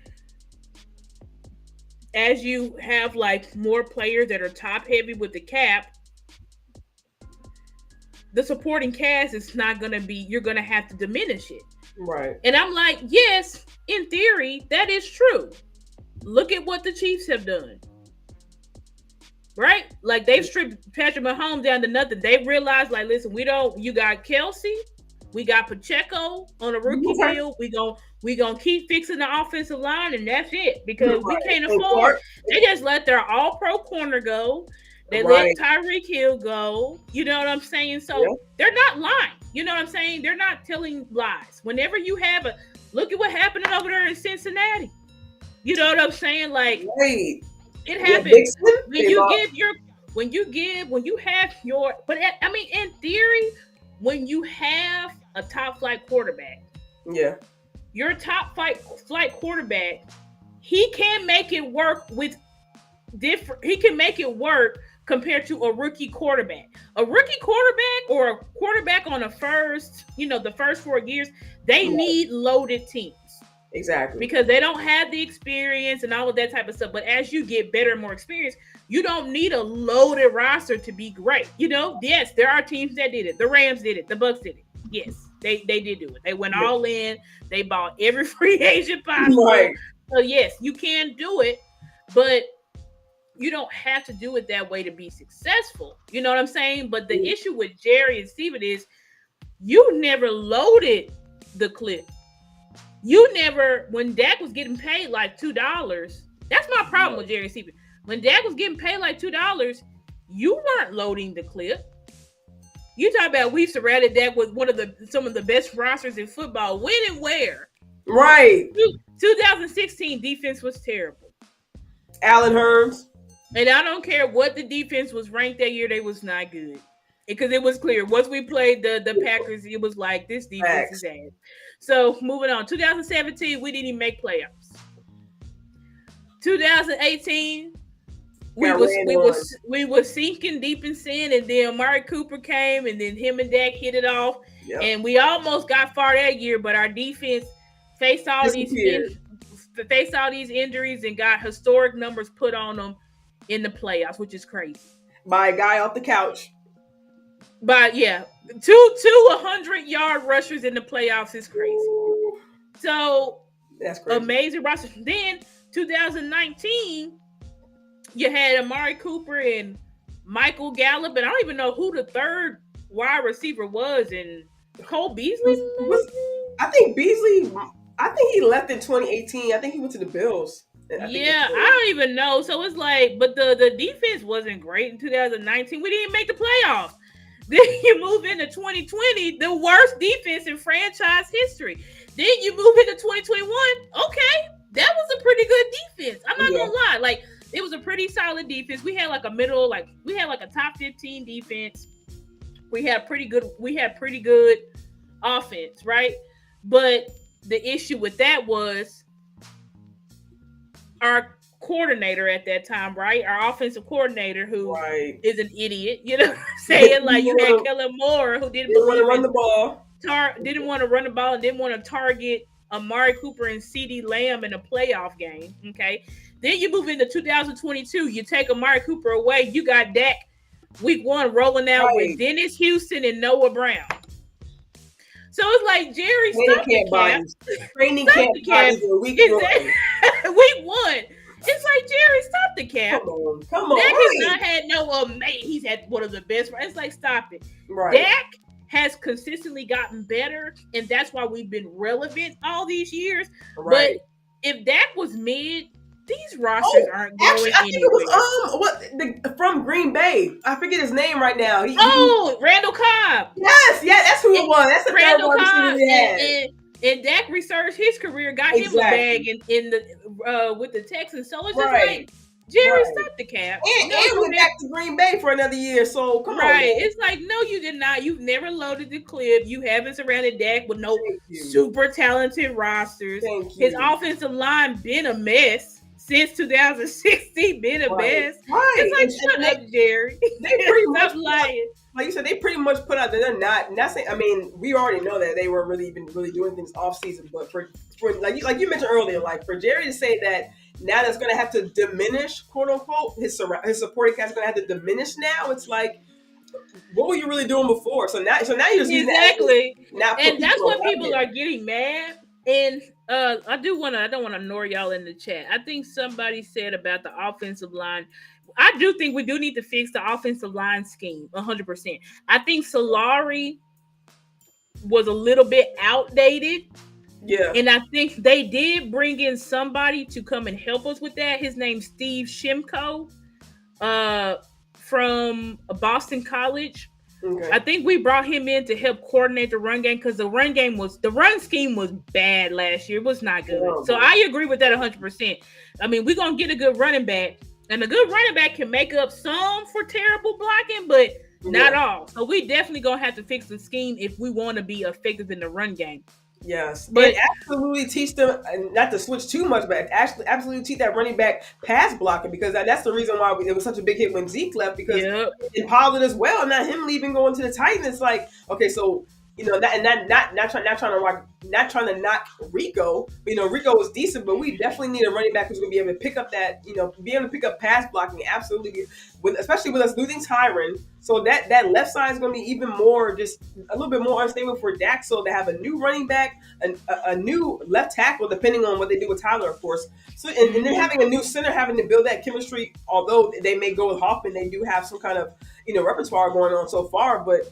B: as you have, like, more players that are top heavy with the cap, the supporting cast is not going to be, you're going to have to diminish it.
A: Right.
B: And I'm like, yes, in theory, that is true. Look at what the Chiefs have done. right? Like they've stripped Patrick Mahomes down to nothing. They realized, like, listen, you got Kelsey, we got Pacheco on a rookie deal. We gonna keep fixing the offensive line, and that's it because we can't afford. They just let their All Pro corner go. They let Tyreek Hill go. You know what I'm saying? So they're not lying. You know what I'm saying? They're not telling lies. Whenever you have look at what happened over there in Cincinnati. You know what I'm saying? Like it happens when you have your. But I mean, in theory, when you have a top flight quarterback, your top flight quarterback, he can make it work with different. He can make it work compared to a rookie quarterback. A rookie quarterback or a quarterback on the first 4 years, they need loaded teams.
A: Exactly.
B: Because they don't have the experience and all of that type of stuff. But as you get better and more experience, you don't need a loaded roster to be great. You know, yes, there are teams that did it. The Rams did it. The Bucks did it. Yes, they did do it. They went all in. They bought every free agent possible. Right. So yes, you can do it, but you don't have to do it that way to be successful. You know what I'm saying? But the issue with Jerry and Steven is you never loaded the clip. You never, when Dak was getting paid like $2, that's my problem with Jerry and Steven. When Dak was getting paid like $2, you weren't loading the clip. You talk about we surrounded Dak with some of the best rosters in football. When and where?
A: Right.
B: 2016 defense was terrible.
A: Allen Hurns.
B: And I don't care what the defense was ranked that year, they was not good. Because it was clear. Once we played the Packers, it was like, this defense is ass. So, moving on. 2017, we didn't even make playoffs. 2018, we was sinking deep in sin, and then Amari Cooper came, and then him and Dak hit it off. Yep. And we almost got far that year, but our defense faced all these injuries and got historic numbers put on them in the playoffs, which is crazy.
A: By a guy off the couch.
B: But yeah, two 100-yard rushers in the playoffs is crazy. So
A: that's crazy.
B: Amazing roster. Then 2019, you had Amari Cooper and Michael Gallup, and I don't even know who the third wide receiver was. And Cole Beasley.
A: I think Beasley. I think he left in 2018. I think he went to the Bills.
B: I don't even know. So it's like, but the defense wasn't great in 2019. We didn't make the playoffs. Then you move into 2020, the worst defense in franchise history. Then you move into 2021. Okay, that was a pretty good defense. I'm not gonna lie. Like, it was a pretty solid defense. We had like a top 15 defense. We had pretty good offense, right? But the issue with that was our coordinator at that time, right? Our offensive coordinator, who is an idiot, you know what I'm saying? Like, you had Kellen Moore, who didn't want to
A: run the ball.
B: Didn't want to run the ball and didn't want to target Amari Cooper and CeeDee Lamb in a playoff game, okay? Then you move into 2022, you take Amari Cooper away, you got Dak week 1 rolling out with Dennis Houston and Noah Brown. So it's like, Jerry, stop the cap.
A: Training camp bodies in week 1.
B: Week 1. It's like, Jerry, stop the cap.
A: Come on.
B: Dak has not had he's had one of the best. It's like, stop it.
A: Right.
B: Dak has consistently gotten better, and that's why we've been relevant all these years. Right. But if Dak was mid, these rosters aren't going anywhere. I think
A: it was from Green Bay. I forget his name right now.
B: Randall Cobb.
A: Yes, that's who it was. That's the Randall Cobb.
B: And Dak resurged his career, got him a bag in the with the Texans. So it's just like, Jerry, stop the cap.
A: And went back to Green Bay for another year. So come on.
B: Right. It's like, no, you did not. You've never loaded the clip. You haven't surrounded Dak with no super talented rosters. His offensive line been a mess since 2016. Been a mess.
A: Right.
B: It's like, shut up, Jerry.
A: They pretty much
B: lying.
A: Like you said, they pretty much put out that they're not. I mean, we already know that they were really doing things off season. But for like you mentioned earlier, like for Jerry to say that now that's going to have to diminish, quote unquote, his supporting cast is going to have to diminish now. It's like, what were you really doing before? So now you're just
B: exactly. And that's what people are getting mad. And I don't want to annoy y'all in the chat. I think somebody said about the offensive line. I do think we do need to fix the offensive line scheme 100%. I think Solari was a little bit outdated.
A: Yeah.
B: And I think they did bring in somebody to come and help us with that. His name's Steve Shimko from Boston College.
A: Okay.
B: I think we brought him in to help coordinate the run game because the run scheme was bad last year. It was not good. So I agree with that 100%. I mean, we're going to get a good running back. And a good running back can make up some for terrible blocking, but not all. So we definitely going to have to fix the scheme if we want to be effective in the run game.
A: Yes, but absolutely teach them not to switch too much, but actually absolutely teach that running back pass blocking, because that's the reason why it was such a big hit when Zeke left, because in Pollard as well. Not him leaving, going to the Titans. It's like, okay, so not trying to knock Rico. Rico was decent, but we definitely need a running back who's going to be able to pick up that, be able to pick up pass blocking. Absolutely, especially with us losing Tyron. So that left side is going to be even more, just a little bit more unstable for Dak. So to have a new running back, a new left tackle, depending on what they do with Tyler, of course. So and then having a new center, having to build that chemistry. Although they may go with Hoffman, they do have some kind of repertoire going on so far, but.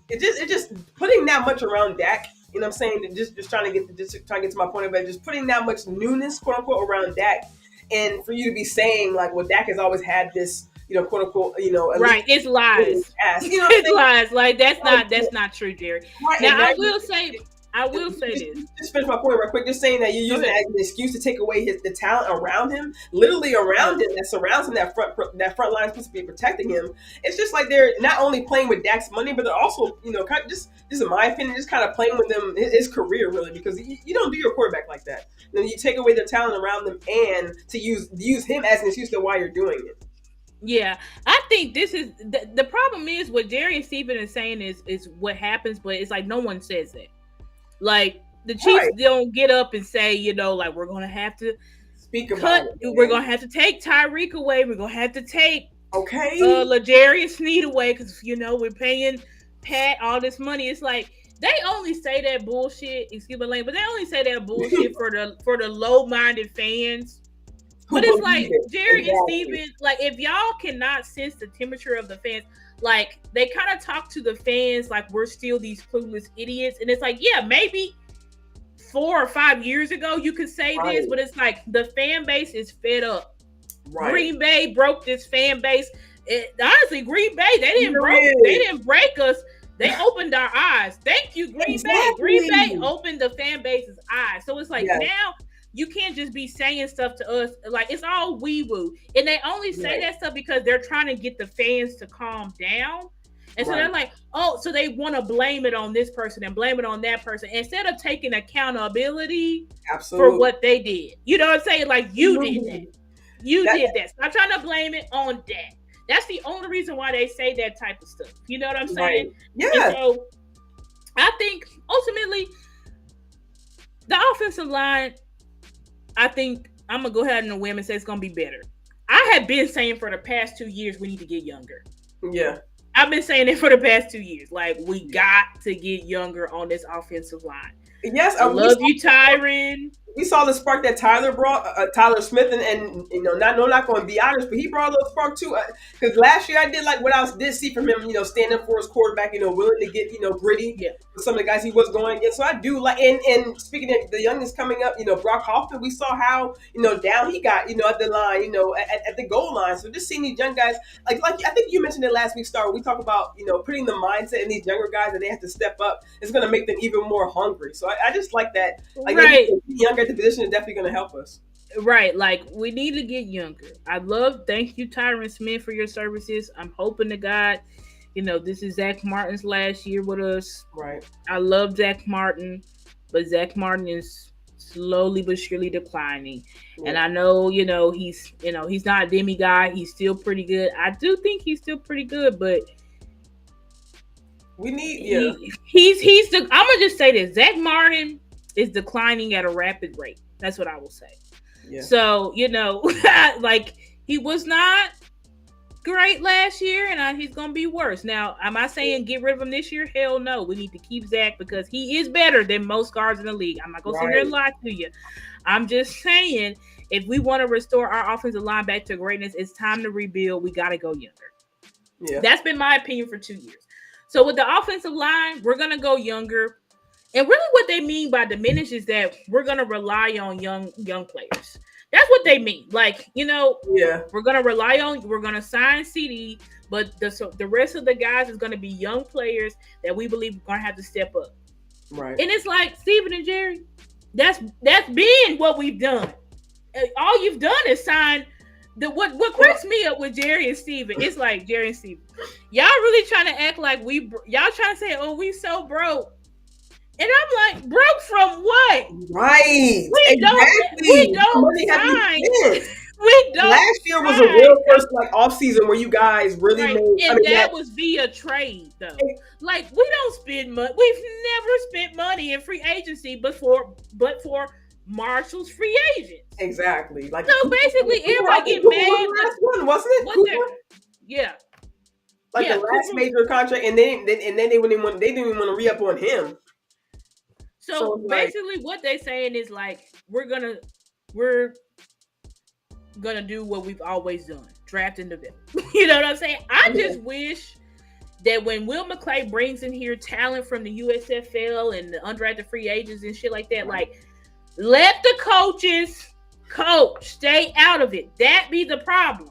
A: It just putting that much around Dak, what I'm saying, just trying to get to my point about just putting that much newness, quote unquote, around Dak, and for you to be saying like, well, Dak has always had this, quote unquote,
B: right? It's lies. It's lies. Like that's not true, Jerry. Right, now I will say this.
A: Just finish my point real quick. Just saying that you're using it as an excuse to take away the talent around him, literally around him, that surrounds him. That front line is supposed to be protecting him. It's just like they're not only playing with Dak's money, but they're also, kind of just in my opinion, just kind of playing with him his career, really, because you don't do your quarterback like that. Then you take away the talent around them and to use him as an excuse to why you're doing it.
B: Yeah, I think this is the problem. Is what Jerry and Steven is saying is what happens, but it's like no one says that. Like the Chiefs don't get up and say, like we're gonna have to cut. We're gonna have to take Tyreek away. We're gonna have to take L'Jarius Sneed away because we're paying Pat all this money. It's like they only say that bullshit. Excuse me, Lane, but they only say that bullshit for the low-minded fans. But it's like Jerry and Steven, like if y'all cannot sense the temperature of the fans. Like, they kind of talk to the fans like we're still these clueless idiots. And it's like, yeah, maybe 4 or 5 years ago you could say this, but it's like the fan base is fed up. Right. Green Bay broke this fan base. Honestly, Green Bay, they didn't break us. They opened our eyes. Thank you, Green Bay. Green Bay opened the fan base's eyes. So it's like now you can't just be saying stuff to us like it's all wee-woo. And they only say that stuff because they're trying to get the fans to calm down. And so they're like, oh, so they want to blame it on this person and blame it on that person instead of taking accountability for what they did. You know what I'm saying? Like, you did that. You did that. Stop trying to blame it on that. That's the only reason why they say that type of stuff. You know what I'm saying? Right. Yeah. And so I think ultimately the offensive line, I think I'm going to go ahead and win and say it's going to be better. I have been saying for the past 2 years we need to get younger. Yeah. I've been saying it for the past 2 years. Like, we got to get younger on this offensive line. Yes. I love you, Tyron.
A: We saw the spark that Tyler brought, Tyler Smith, and not going to be honest, but he brought a little spark too. Because last year I did like what I did see from him, standing for his quarterback, willing to get, gritty with some of the guys he was going against. So I do like, and speaking of the youngest coming up, Brock Hoffman, we saw how, down he got, at the line, at the goal line. So just seeing these young guys, like I think you mentioned it last week, Star, we talk about, putting the mindset in these younger guys that they have to step up. It's going to make them even more hungry. So I just like that. Like, younger the position is definitely going to help us.
B: Right. Like, we need to get younger. Thank you, Tyron Smith, for your services. I'm hoping to God, this is Zach Martin's last year with us. Right. I love Zach Martin, but Zach Martin is slowly but surely declining. Yeah. And I know, he's not a demigod. He's still pretty good. I do think he's still pretty good, but
A: we need,
B: I'm going to just say this. Zach Martin is declining at a rapid rate. That's what I will say. Yeah. So, like, he was not great last year, and he's gonna be worse. Now, am I saying get rid of him this year? Hell no. We need to keep Zach because he is better than most guards in the league. I'm not gonna sit here and lie to you. I'm just saying, if we want to restore our offensive line back to greatness, it's time to rebuild. We got to go younger. Yeah, that's been my opinion for 2 years. So with the offensive line, we're gonna go younger. And really what they mean by diminish is that we're going to rely on young players. That's what they mean. Like, we're going to sign CD, but the rest of the guys is going to be young players that we believe are going to have to step up. Right. And it's like, Steven and Jerry, that's been what we've done. All you've done is sign what cracks me up with Jerry and Steven. It's like, Jerry and Steven, y'all really trying to act like y'all trying to say, oh, we so broke. And I'm like, broke from what?
A: Right.
B: We don't sign. We don't.
A: Last year was a real first offseason where you guys really made.
B: And that was via trade, though. Like, we don't spend money. We've never spent money in free agency but for Marshall's free agents.
A: Exactly. Like,
B: so basically, everybody get mad.
A: Last one, wasn't it? Cooper?
B: Yeah.
A: Like the last major contract, and then they didn't even want to re-up on him.
B: So basically, what they're saying is like we're gonna do what we've always done, draft and develop. You know what I'm saying? I just wish that when Will McClay brings in here talent from the USFL and the undrafted free agents and shit like that, like let the coaches coach, stay out of it. That be the problem.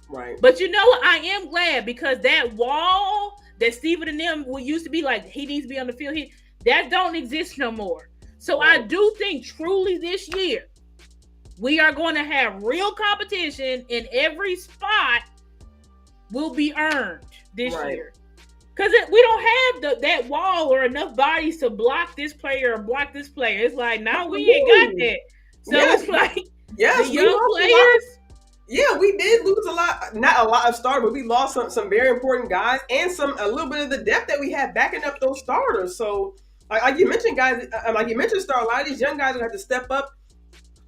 A: Right.
B: But you know what? I am glad because that wall that Steven and them used to be like, he needs to be on the field. That don't exist no more. So I do think truly this year we are going to have real competition in every spot will be earned this year. Because we don't have that wall or enough bodies to block this player or block this player. It's like, no, we ain't got that. So it's like the young players.
A: Yeah, we did lose a lot. Not a lot of starters, but we lost some very important guys and a little bit of the depth that we had backing up those starters. So like you mentioned, guys, Star, a lot of these young guys will have to step up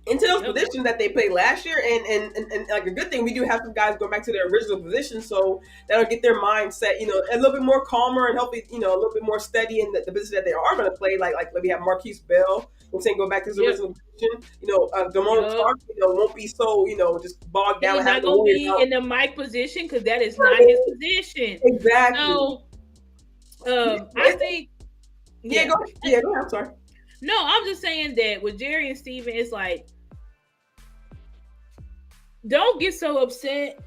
A: into those positions that they played last year. And like a good thing, we do have some guys go back to their original position, so that'll get their mindset, a little bit more calmer and help it, a little bit more steady in the position that they are going to play. Like we have Marquise Bell, I'm saying, go back to his original position. Damone Clark, won't be so, just bogged down.
B: He's not going to be in the Mike position because that is not his position.
A: Exactly.
B: So, I think.
A: Yeah, go ahead. Yeah, go ahead. I'm sorry.
B: No, I'm just saying that with Jerry and Steven, it's like, don't get so upset,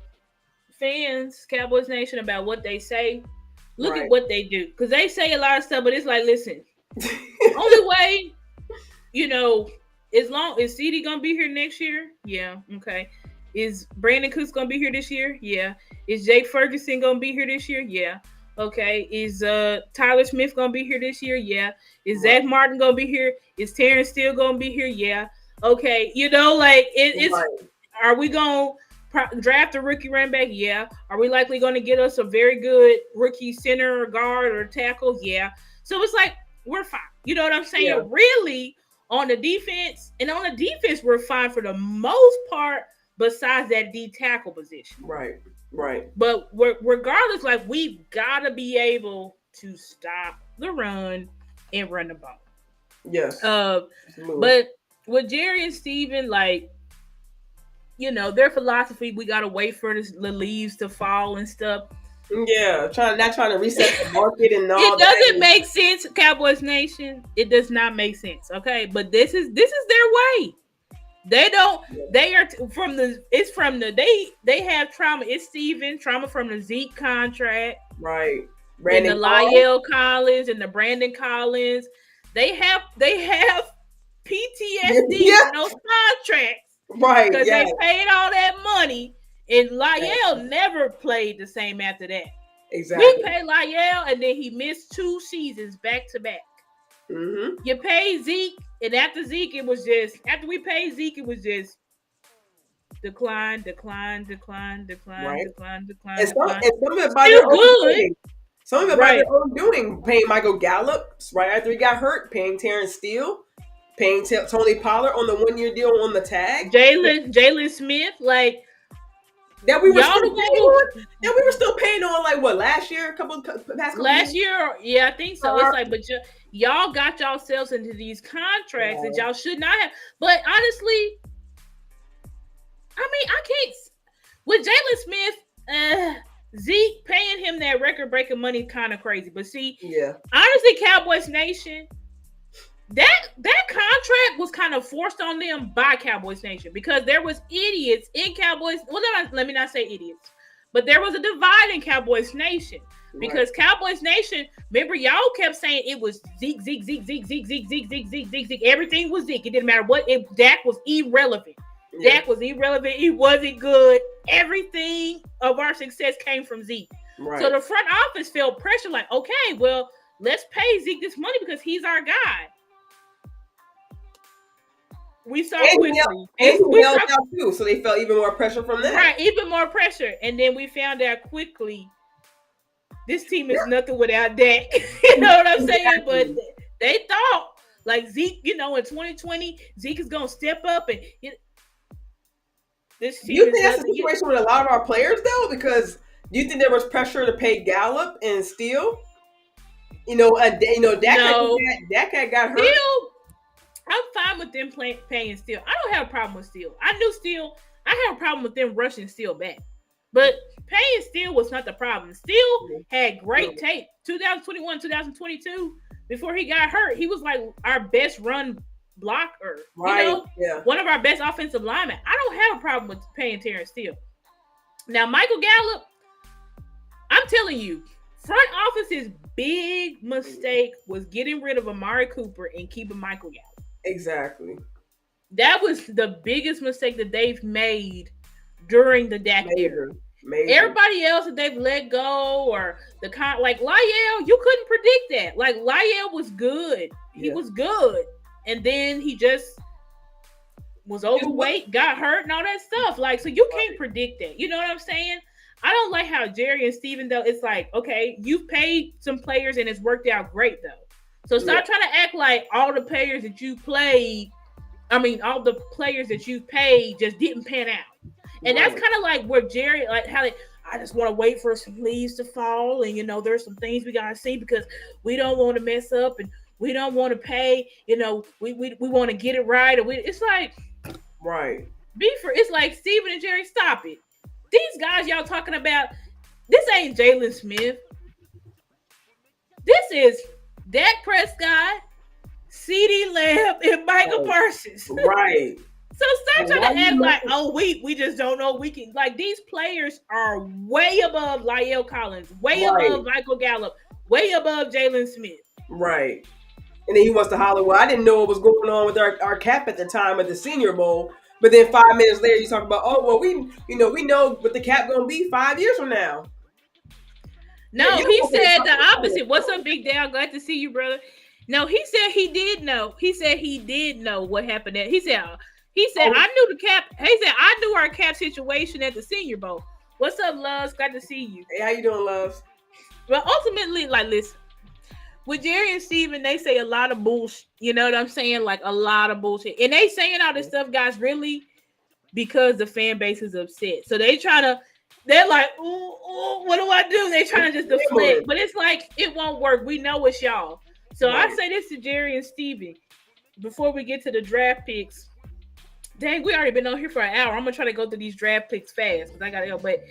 B: fans, Cowboys Nation, about what they say. Look at what they do. Because they say a lot of stuff, but it's like, listen, only way, is CD going to be here next year? Yeah, okay. Is Brandon Cooks going to be here this year? Yeah. Is Jake Ferguson going to be here this year? Yeah. Okay. Is Tyler Smith going to be here this year? Yeah. Is Zach Martin going to be here? Is Terrence Steele going to be here? Yeah. Okay. Are we going to draft a rookie running back? Yeah. Are we likely going to get us a very good rookie center or guard or tackle? Yeah. So it's like, we're fine. You know what I'm saying? Yeah. Really, on the defense, we're fine for the most part, besides that D tackle position.
A: Right.
B: But regardless, like, we've got to be able to stop the run and run the ball.
A: Yes.
B: But with Jerry and Steven, like, their philosophy, we got to wait for the leaves to fall and stuff.
A: Yeah, not trying to reset the market and all.
B: It doesn't make sense, Cowboys Nation. It does not make sense. Okay, but this is their way. They have trauma. It's Steven, trauma from the Zeke contract.
A: Right.
B: Brandon and the Lyle Collins and the Brandon Collins. They have PTSD from those contracts.
A: Right.
B: Because they paid all that money. And Lyle never played the same after that.
A: Exactly.
B: We paid Lyle and then he missed 2 seasons back to back.
A: Mm-hmm.
B: You pay Zeke, and after we paid Zeke, it was just decline.
A: And
B: decline.
A: And some of it by their own doing. Some of it by their own doing. Paying Michael Gallup right after he got hurt. Paying Terrence Steele. Paying Tony Pollard on the 1-year deal on the tag.
B: Jalen Smith, like,
A: That we were
B: Y'all
A: still
B: the
A: paying
B: one
A: on? That we were still paying on like what, last year? Past couple
B: last
A: years?
B: year, yeah, I think so. It's like, but y'all got yourselves into these contracts that y'all should not have. But honestly, I mean, I can't with Jalen Smith, Zeke paying him that record-breaking money kind of crazy. But see, honestly, Cowboys Nation, that contract was kind of forced on them by Cowboys Nation because there was idiots in Cowboys. Well, let me not say idiots, but there was a divide in Cowboys Nation because Cowboys Nation, remember, y'all kept saying it was Zeke. Everything was Zeke. It didn't matter what. Dak was irrelevant. Dak was irrelevant. He wasn't good. Everything of our success came from Zeke. Right. So the front office felt pressure like, okay, well, let's pay Zeke this money because he's our guy. We saw quickly.
A: We held out too, so they felt even more pressure from that.
B: Right, even more pressure. And then we found out quickly this team is nothing without Dak. You know what I'm saying? But they thought, like, Zeke, in 2020, Zeke is going to step up and this team.
A: You think that's the situation with a lot of our players, though? Because do you think there was pressure to pay Gallup and Steele? Dak had got hurt.
B: Steele, I'm fine with them paying Steele. I don't have a problem with Steele. I knew Steele. I have a problem with them rushing Steele back. But paying Steele was not the problem. Steele had great tape. 2021, 2022, before he got hurt, he was like our best run blocker.
A: Right.
B: One of our best offensive linemen. I don't have a problem with paying Terrence Steele. Now, Michael Gallup, I'm telling you, front office's big mistake was getting rid of Amari Cooper and keeping Michael Gallup.
A: Exactly.
B: That was the biggest mistake that they've made during the Dak era. Everybody else that they've let go or like Lyell, you couldn't predict that. Like Lyell was good. He was good. And then he just was overweight, got hurt and all that stuff. Like, so you can't predict that. You know what I'm saying? I don't like how Jerry and Steven, though, it's like, okay, you've paid some players and it's worked out great, though. So stop trying to act like all the players that you played, all the players that you paid just didn't pan out. And that's kind of like where Jerry, like how I just want to wait for some leaves to fall. And, there's some things we got to see because we don't want to mess up and we don't want to pay, we want to get it right. It's like, it's like Steven and Jerry, stop it. These guys y'all talking about, this ain't Jalen Smith. This is Dak Prescott, CeeDee Lamb, and Michael Parsons.
A: Right.
B: So stop trying to act like, we just don't know. We can, like, these players are way above La'el Collins, way above Michael Gallup, way above Jalen Smith.
A: Right. And then he wants to holler, well, I didn't know what was going on with our cap at the time at the Senior Bowl. But then 5 minutes later, you talk about, we know what the cap going to be 5 years from now.
B: No, he said the opposite. What's up, Big Dale? Glad to see you, brother. No, he said he did know. He said he did know what happened. He said, I knew the cap. He said, I knew our cap situation at the Senior Bowl. What's up, Loves? Glad to see you.
A: Hey, how you doing, Loves?
B: Well, ultimately, like, listen. With Jerry and Steven, they say a lot of bullshit. You know what I'm saying? Like a lot of bullshit. And they saying all this stuff, guys, really because the fan base is upset. So they're like, ooh, what do I do? They're trying to just deflect. But it's like, it won't work. We know it's y'all. So I say this to Jerry and Steven before we get to the draft picks. Dang, we already been on here for an hour. I'm going to try to go through these draft picks fast because I got to go. But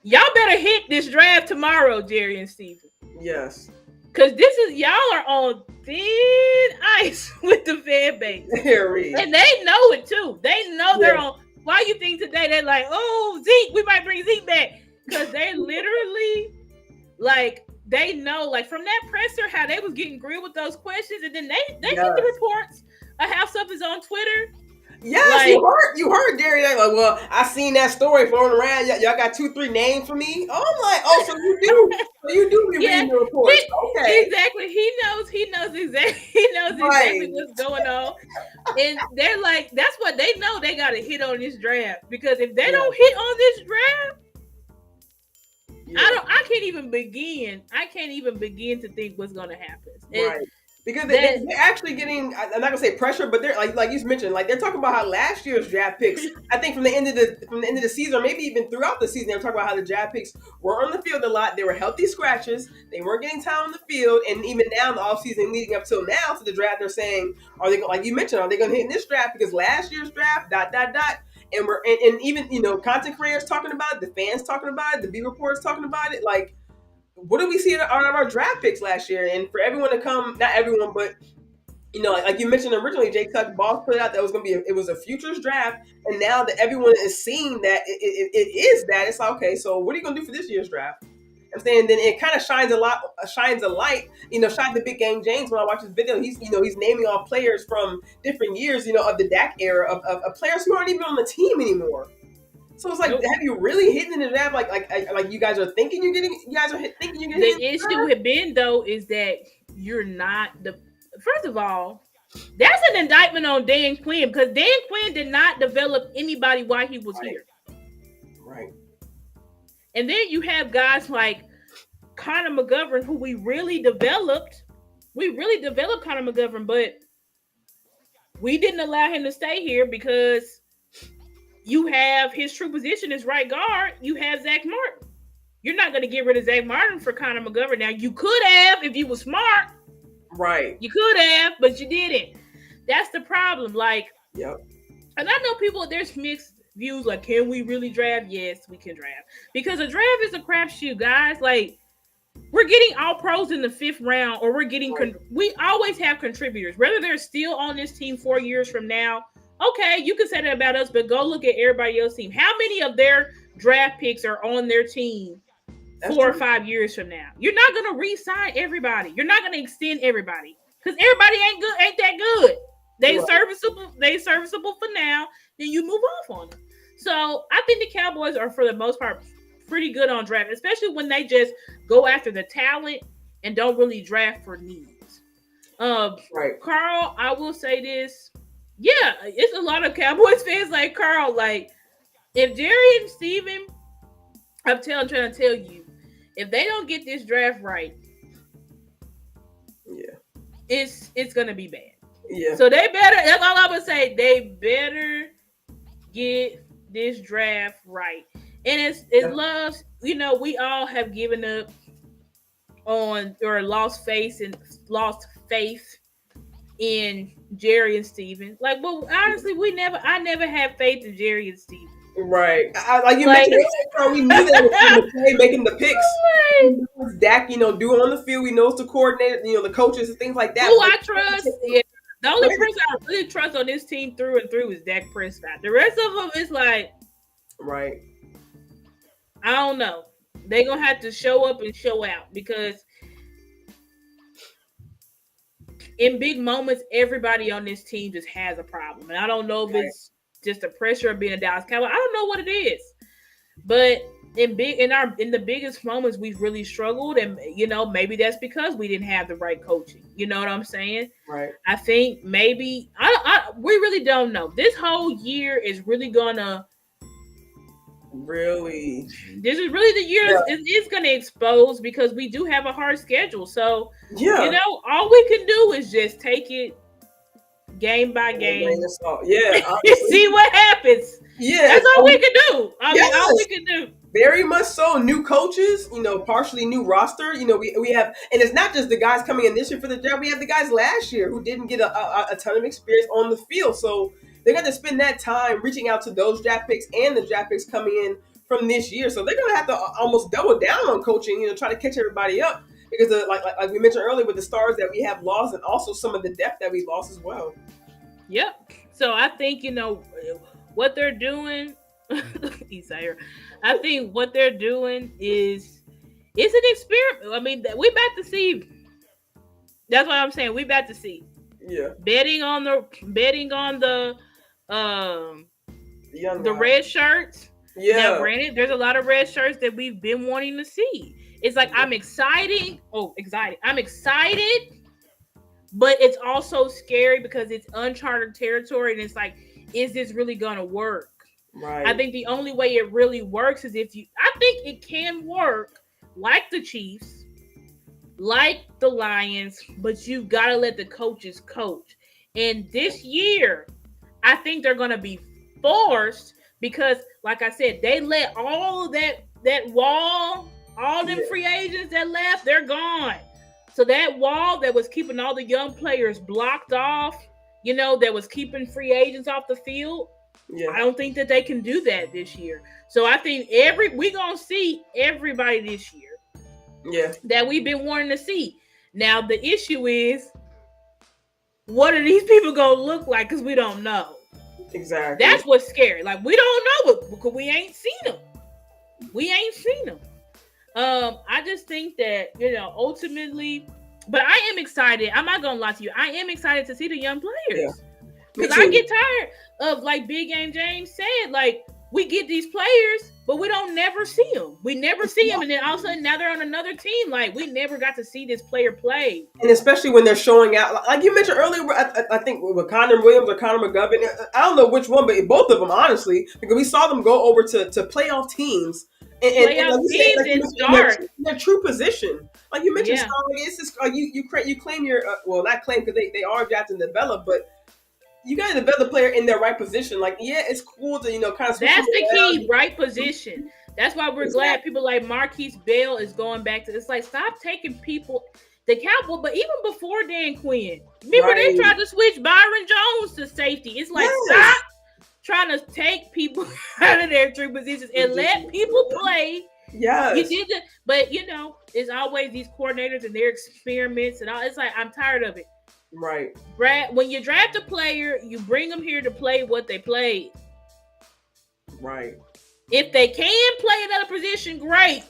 B: y'all better hit this draft tomorrow, Jerry and Steven.
A: Yes.
B: Because y'all are on thin ice with the fan base. And they know it too. They know they're on. Why you think today they're like, oh, Zeke, we might bring Zeke back? Because they literally, like, they know, like, from that presser, how they was getting grilled with those questions. And then they get the reports of how stuff is on Twitter.
A: Yes, like, you heard Jerry. Like, well, I seen that story floating around. Y'all got 2-3 names for me. Oh, I'm like, so you do be reading the reports. Okay,
B: exactly. He knows exactly what's going on, and they're like, that's what they know. They got to hit on this draft because if they don't hit on this draft, I can't even begin to think what's going to happen.
A: Because they're actually getting, I'm not gonna say pressure, but they're like you mentioned, like they're talking about how last year's draft picks, I think from the end of the season, or maybe even throughout the season, they were talking about how the draft picks were on the field a lot. They were healthy scratches. They weren't getting time on the field, and even now in the offseason leading up till now to the draft, they're saying, are they, like you mentioned, are they gonna hit in this draft? Because last year's draft, ... And and even content creators talking about it, the fans talking about it, the B reporters talking about it, like. What did we see on our draft picks last year? And for everyone to come, not everyone, but like you mentioned originally, Jay Tuck Boss put it out that it was going to be it was a futures draft, and now that everyone is seeing that it is that, it's like, okay, so what are you going to do for this year's draft? I'm saying then it kind of shines a light. Shot the Big Game James when I watch this video. He's naming off players from different years, of the Dak era of players who aren't even on the team anymore. So it's like, have you really hit in the draft? Like you guys are thinking you're getting. You guys are thinking you're getting.
B: The issue with Ben though is that you're not the. First of all, that's an indictment on Dan Quinn, because Dan Quinn did not develop anybody while he was here.
A: Right.
B: And then you have guys like Connor McGovern, who we really developed. We really developed Connor McGovern, but we didn't allow him to stay here because you have his true position is right guard. You have Zach Martin. You're not going to get rid of Zach Martin for Connor McGovern. Now, you could have if you were smart.
A: Right.
B: You could have, but you didn't. That's the problem.
A: Yep.
B: And I know people, there's mixed views. Like, can we really draft? Yes, we can draft. Because a draft is a crapshoot, guys. Like, we're getting all pros in the 5th round, or we're getting, we always have contributors. Whether they're still on this team 4 years from now, okay, you can say that about us, but go look at everybody else's team. How many of their draft picks are on their team 4 or 5 years from now? You're not going to re-sign everybody. You're not going to extend everybody because everybody ain't that good. They serviceable for now. Then you move off on them. So I think the Cowboys are, for the most part, pretty good on draft, especially when they just go after the talent and don't really draft for needs. Carl, I will say this. Yeah, it's a lot of Cowboys fans like Carl. Like, if Jerry and Steven, I'm trying to tell you, if they don't get this draft right, it's gonna be bad.
A: Yeah.
B: So they better. That's all I'm gonna say. They better get this draft right. And it loves. We all have given up on or lost faith in Jerry and Steven. Like, well, honestly, I never had faith in Jerry and Steven.
A: Right. Like you mentioned earlier, we knew that was making the picks. Right. Dak, do on the field. We know it's the coordinator, the coaches and things like that.
B: Who I trust. Yeah. The only person I really trust on this team through and through is Dak Prescott. The rest of them is like,
A: right.
B: I don't know. They're going to have to show up and show out, because in big moments, everybody on this team just has a problem. And I don't know if it's just the pressure of being a Dallas Cowboy. I don't know what it is. But in the biggest moments, we've really struggled. And, maybe that's because we didn't have the right coaching. You know what I'm saying?
A: Right.
B: I think maybe, we really don't know. This whole year is really going to, this is really the year it's going to expose, because we do have a hard schedule. So, all we can do is just take it game by game. See what happens. Yeah. That's all we can do. All we can do.
A: Very much so. New coaches, partially new roster. We have, and it's not just the guys coming in this year for the draft. We have the guys last year who didn't get a ton of experience on the field. So they're going to spend that time reaching out to those draft picks and the draft picks coming in from this year. So they're going to have to almost double down on coaching, try to catch everybody up. Because like we mentioned earlier, with the stars that we have lost, and also some of the depth that we lost as well.
B: Yep. So I think, what they're doing, I think what they're doing is an experiment. I mean, we about to see. That's what I'm saying. We about to see.
A: Yeah.
B: Betting on the red shirts.
A: Yeah.
B: Now, granted, there's a lot of red shirts that we've been wanting to see. It's like, I'm excited. I'm excited, but it's also scary because it's uncharted territory, and it's like, is this really gonna work?
A: Right.
B: I think the only way it really works is I think it can work like the Chiefs, like the Lions, but you got to let the coaches coach. And this year, I think they're going to be forced because, like I said, they let all that wall, all them free agents that left, they're gone. So that wall that was keeping all the young players blocked off, that was keeping free agents off the field, I don't think that they can do that this year. So I think we're going to see everybody this year. Yeah. That we've been wanting to see. Now the issue is, what are these people gonna look like? Because we don't know. Exactly. That's what's scary. Like, we don't know it because we ain't seen them. I just think that, ultimately, but I am excited. I'm not gonna lie to you. I am excited to see the young players. Because I get tired of, like Big Game James said, like, we get these players, but we don't never see them. We never see them, and then all of a sudden now they're on another team. Like, we never got to see this player play.
A: And especially when they're showing out, like you mentioned earlier, I think with Connor Williams or Connor McGovern. I don't know which one, but both of them, honestly, because we saw them go over to playoff teams. And their true position. Like you mentioned, it's just, you claim your, not claim because they are drafted and developed, but you got to develop the player in their right position. Like, it's cool to, kind of.
B: That's the key, right position. That's why we're glad people like Marquise Bell is going back to. It's like, stop taking people, the Cowboys, but even before Dan Quinn, remember they tried to switch Byron Jones to safety. It's like, stop trying to take people out of their true positions and let people play. Yes. You did that, but it's always these coordinators and their experiments and all. It's like, I'm tired of it.
A: Right.
B: When you draft a player, you bring them here to play what they played.
A: Right.
B: If they can play another position, great.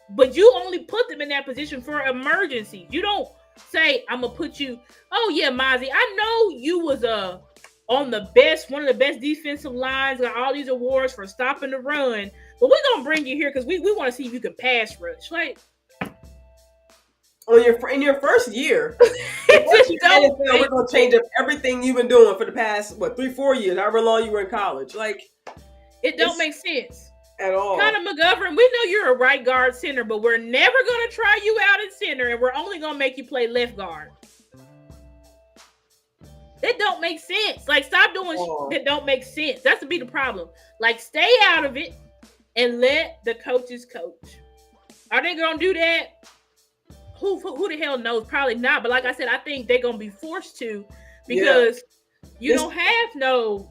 B: But you only put them in that position for emergencies. You don't say, I'm going to put you, oh yeah, Mozzie, I know you was one of the best defensive lines, got all these awards for stopping the run, but we're going to bring you here because we want to see if you can pass rush. Like,
A: in your first year, we're going to change up everything you've been doing for the past, 3-4 years, however long you were in college. Like,
B: it don't make sense
A: at all.
B: Connor McGovern, we know you're a right guard center, but we're never going to try you out at center, and we're only going to make you play left guard. That don't make sense. Like, stop doing that don't make sense. That's to be the problem. Like, stay out of it and let the coaches coach. Are they going to do that? Who the hell knows? Probably not. But like I said, I think they're gonna be forced to because you don't have no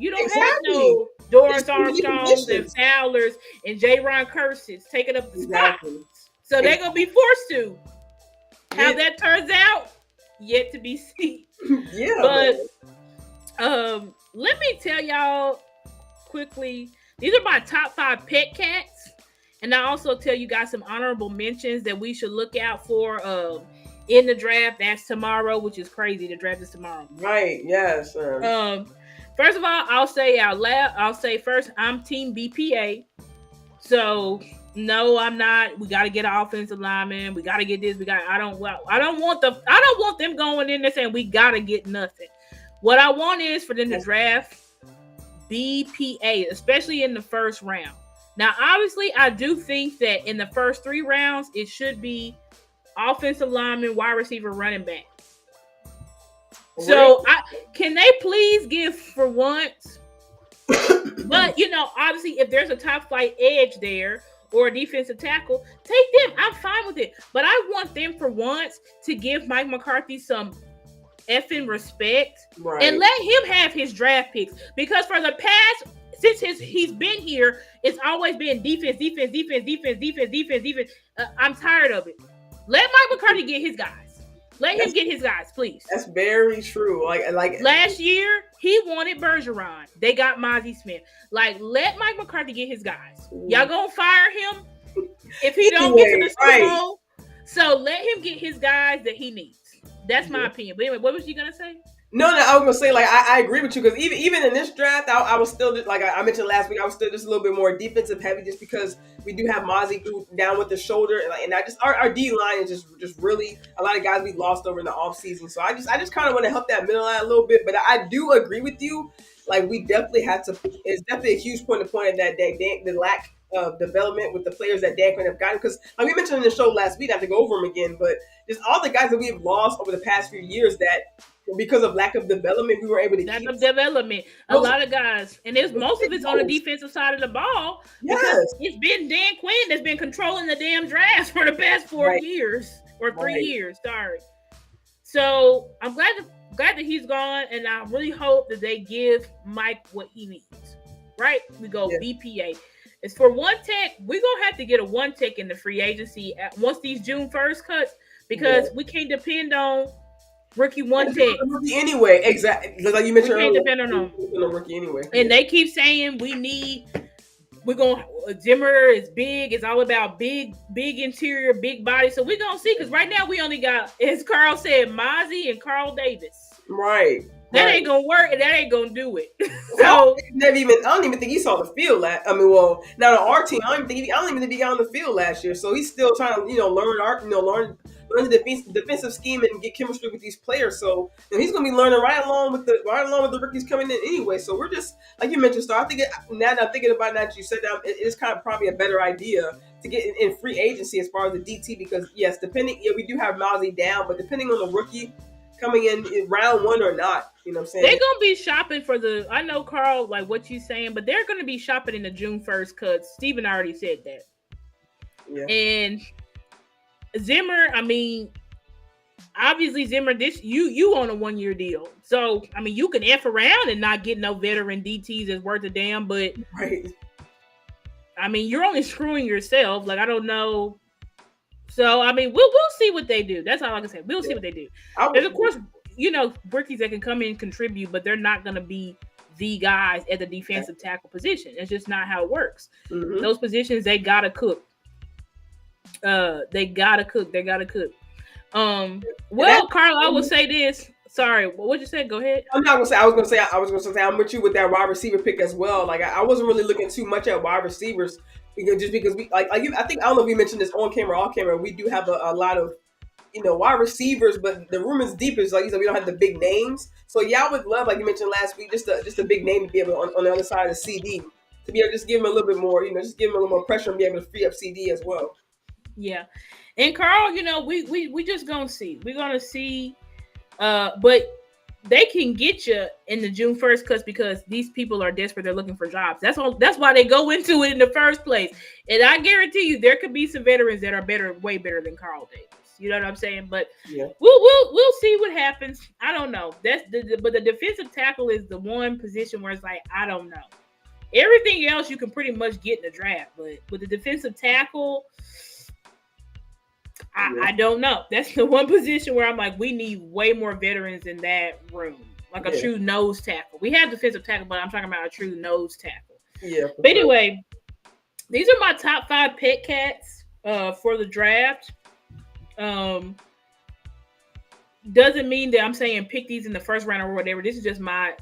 B: Dorrance Armstrongs and Fowlers and J-Ron Curses taking up the spot. So they're gonna be forced to. How that turns out, yet to be seen. But let me tell y'all quickly. These are my top 5 pet cats. And I also tell you guys some honorable mentions that we should look out for in the draft. That's tomorrow, which is crazy. The draft is tomorrow.
A: Right. Yes.
B: First of all, I'll say out loud. I'll say first, I'm Team BPA. So no, I'm not. We got to get an offensive lineman. We got to get this. I don't want them going in there saying we got to get nothing. What I want is for them to draft BPA, especially in the first round. Now, obviously, I do think that in the first 3 rounds, it should be offensive lineman, wide receiver, running back. So, can they please give for once? But, obviously, if there's a top flight edge there or a defensive tackle, take them. I'm fine with it. But I want them for once to give Mike McCarthy some effing respect and let him have his draft picks. Because for the past... Since he's been here, it's always been defense. I'm tired of it. Let Mike McCarthy get his guys. Let him get his guys, please.
A: That's very true. Like
B: last year, he wanted Bergeron. They got Mozzie Smith. Like, let Mike McCarthy get his guys. Y'all gonna fire him if he don't get to the Super Bowl. So let him get his guys that he needs. That's my opinion. But anyway, what was you gonna say?
A: No, I was gonna say, like, I agree with you because even in this draft, I was still just, like I mentioned last week, I was still just a little bit more defensive heavy just because we do have Mozzie down with the shoulder and I just our D line is just really a lot of guys we lost over in the offseason. So I just kind of want to help that middle line a little bit, but I do agree with you. Like, we definitely have to. It's definitely a huge point that the lack development with the players that Dan Quinn have gotten. Because like we mentioned in the show last week, I have to go over them again, but just all the guys that we've lost over the past few years that because of lack of development, we were able to keep.
B: A lot of guys, and there's most of it's on the defensive side of the ball because it's been Dan Quinn that's been controlling the damn draft for the past 4 years or 3 years. Sorry. So I'm glad that he's gone, and I really hope that they give Mike what he needs. Right? We go BPA. As for one tech, we're gonna have to get a one tech in the free agency once these June 1st cuts because we can't depend on rookie one tech.
A: Anyway, exactly. Like you mentioned earlier,
B: depend on them.
A: Rookie anyway.
B: And they keep saying Zimmer is big. It's all about big interior, big body. So we're gonna see because right now we only got, as Carl said, Mozzie and Carl Davis.
A: Right.
B: That ain't gonna work, and that ain't gonna do it.
A: So I don't even think he saw the field now on our team, I don't even think he got on the field last year. So he's still trying to learn the defensive scheme and get chemistry with these players. So he's gonna be learning right along with the rookies coming in anyway. So we're just like you mentioned, Star. I think now that I'm thinking about that, you said that it is kind of probably a better idea to get in free agency as far as the DT because yes, we do have Mozzie down, but depending on the rookie coming in round one or not, you know what I'm saying?
B: They're gonna be shopping I know Carl, like what you saying, but they're gonna be shopping in the June 1st cuts. Steven already said that. Yeah. And Zimmer, I mean, obviously Zimmer, you on a 1-year deal. So I mean you can F around and not get no veteran DTs that's worth a damn, but I mean you're only screwing yourself. Like I don't know. So I mean we'll see what they do. That's all I can say. We'll see what they do. There's of course, rookies that can come in and contribute, but they're not gonna be the guys at the defensive tackle position. It's just not how it works. Mm-hmm. Those positions they gotta cook. They gotta cook. Well, Carl, I will say this. Sorry, what'd you say? Go ahead.
A: I'm not gonna say. I was gonna say I'm with you with that wide receiver pick as well. Like I wasn't really looking too much at wide receivers because we I don't know if we mentioned this on camera, off camera. We do have a lot of wide receivers, but the room is deep. Is like you said, we don't have the big names. So I would love, like you mentioned last week, just a big name to be able on the other side of the CD to be able to just give him a little bit more, just give him a little more pressure and be able to free up CD as well.
B: Yeah. And Carl, we just gonna see. We're gonna see. But they can get you in the June 1st cuts because these people are desperate. They're looking for jobs. That's all. That's why they go into it in the first place. And I guarantee you, there could be some veterans that are way better than Carl Davis. You know what I'm saying? But we'll see what happens. I don't know. But the defensive tackle is the one position where it's like I don't know. Everything else you can pretty much get in the draft, but with the defensive tackle. I don't know. That's the one position where I'm like, we need way more veterans in that room. Like a true nose tackle. We have defensive tackle, but I'm talking about a true nose tackle.
A: Yeah.
B: But anyway, these are my top 5 pet cats for the draft. Doesn't mean that I'm saying pick these in the first round or whatever. This is just my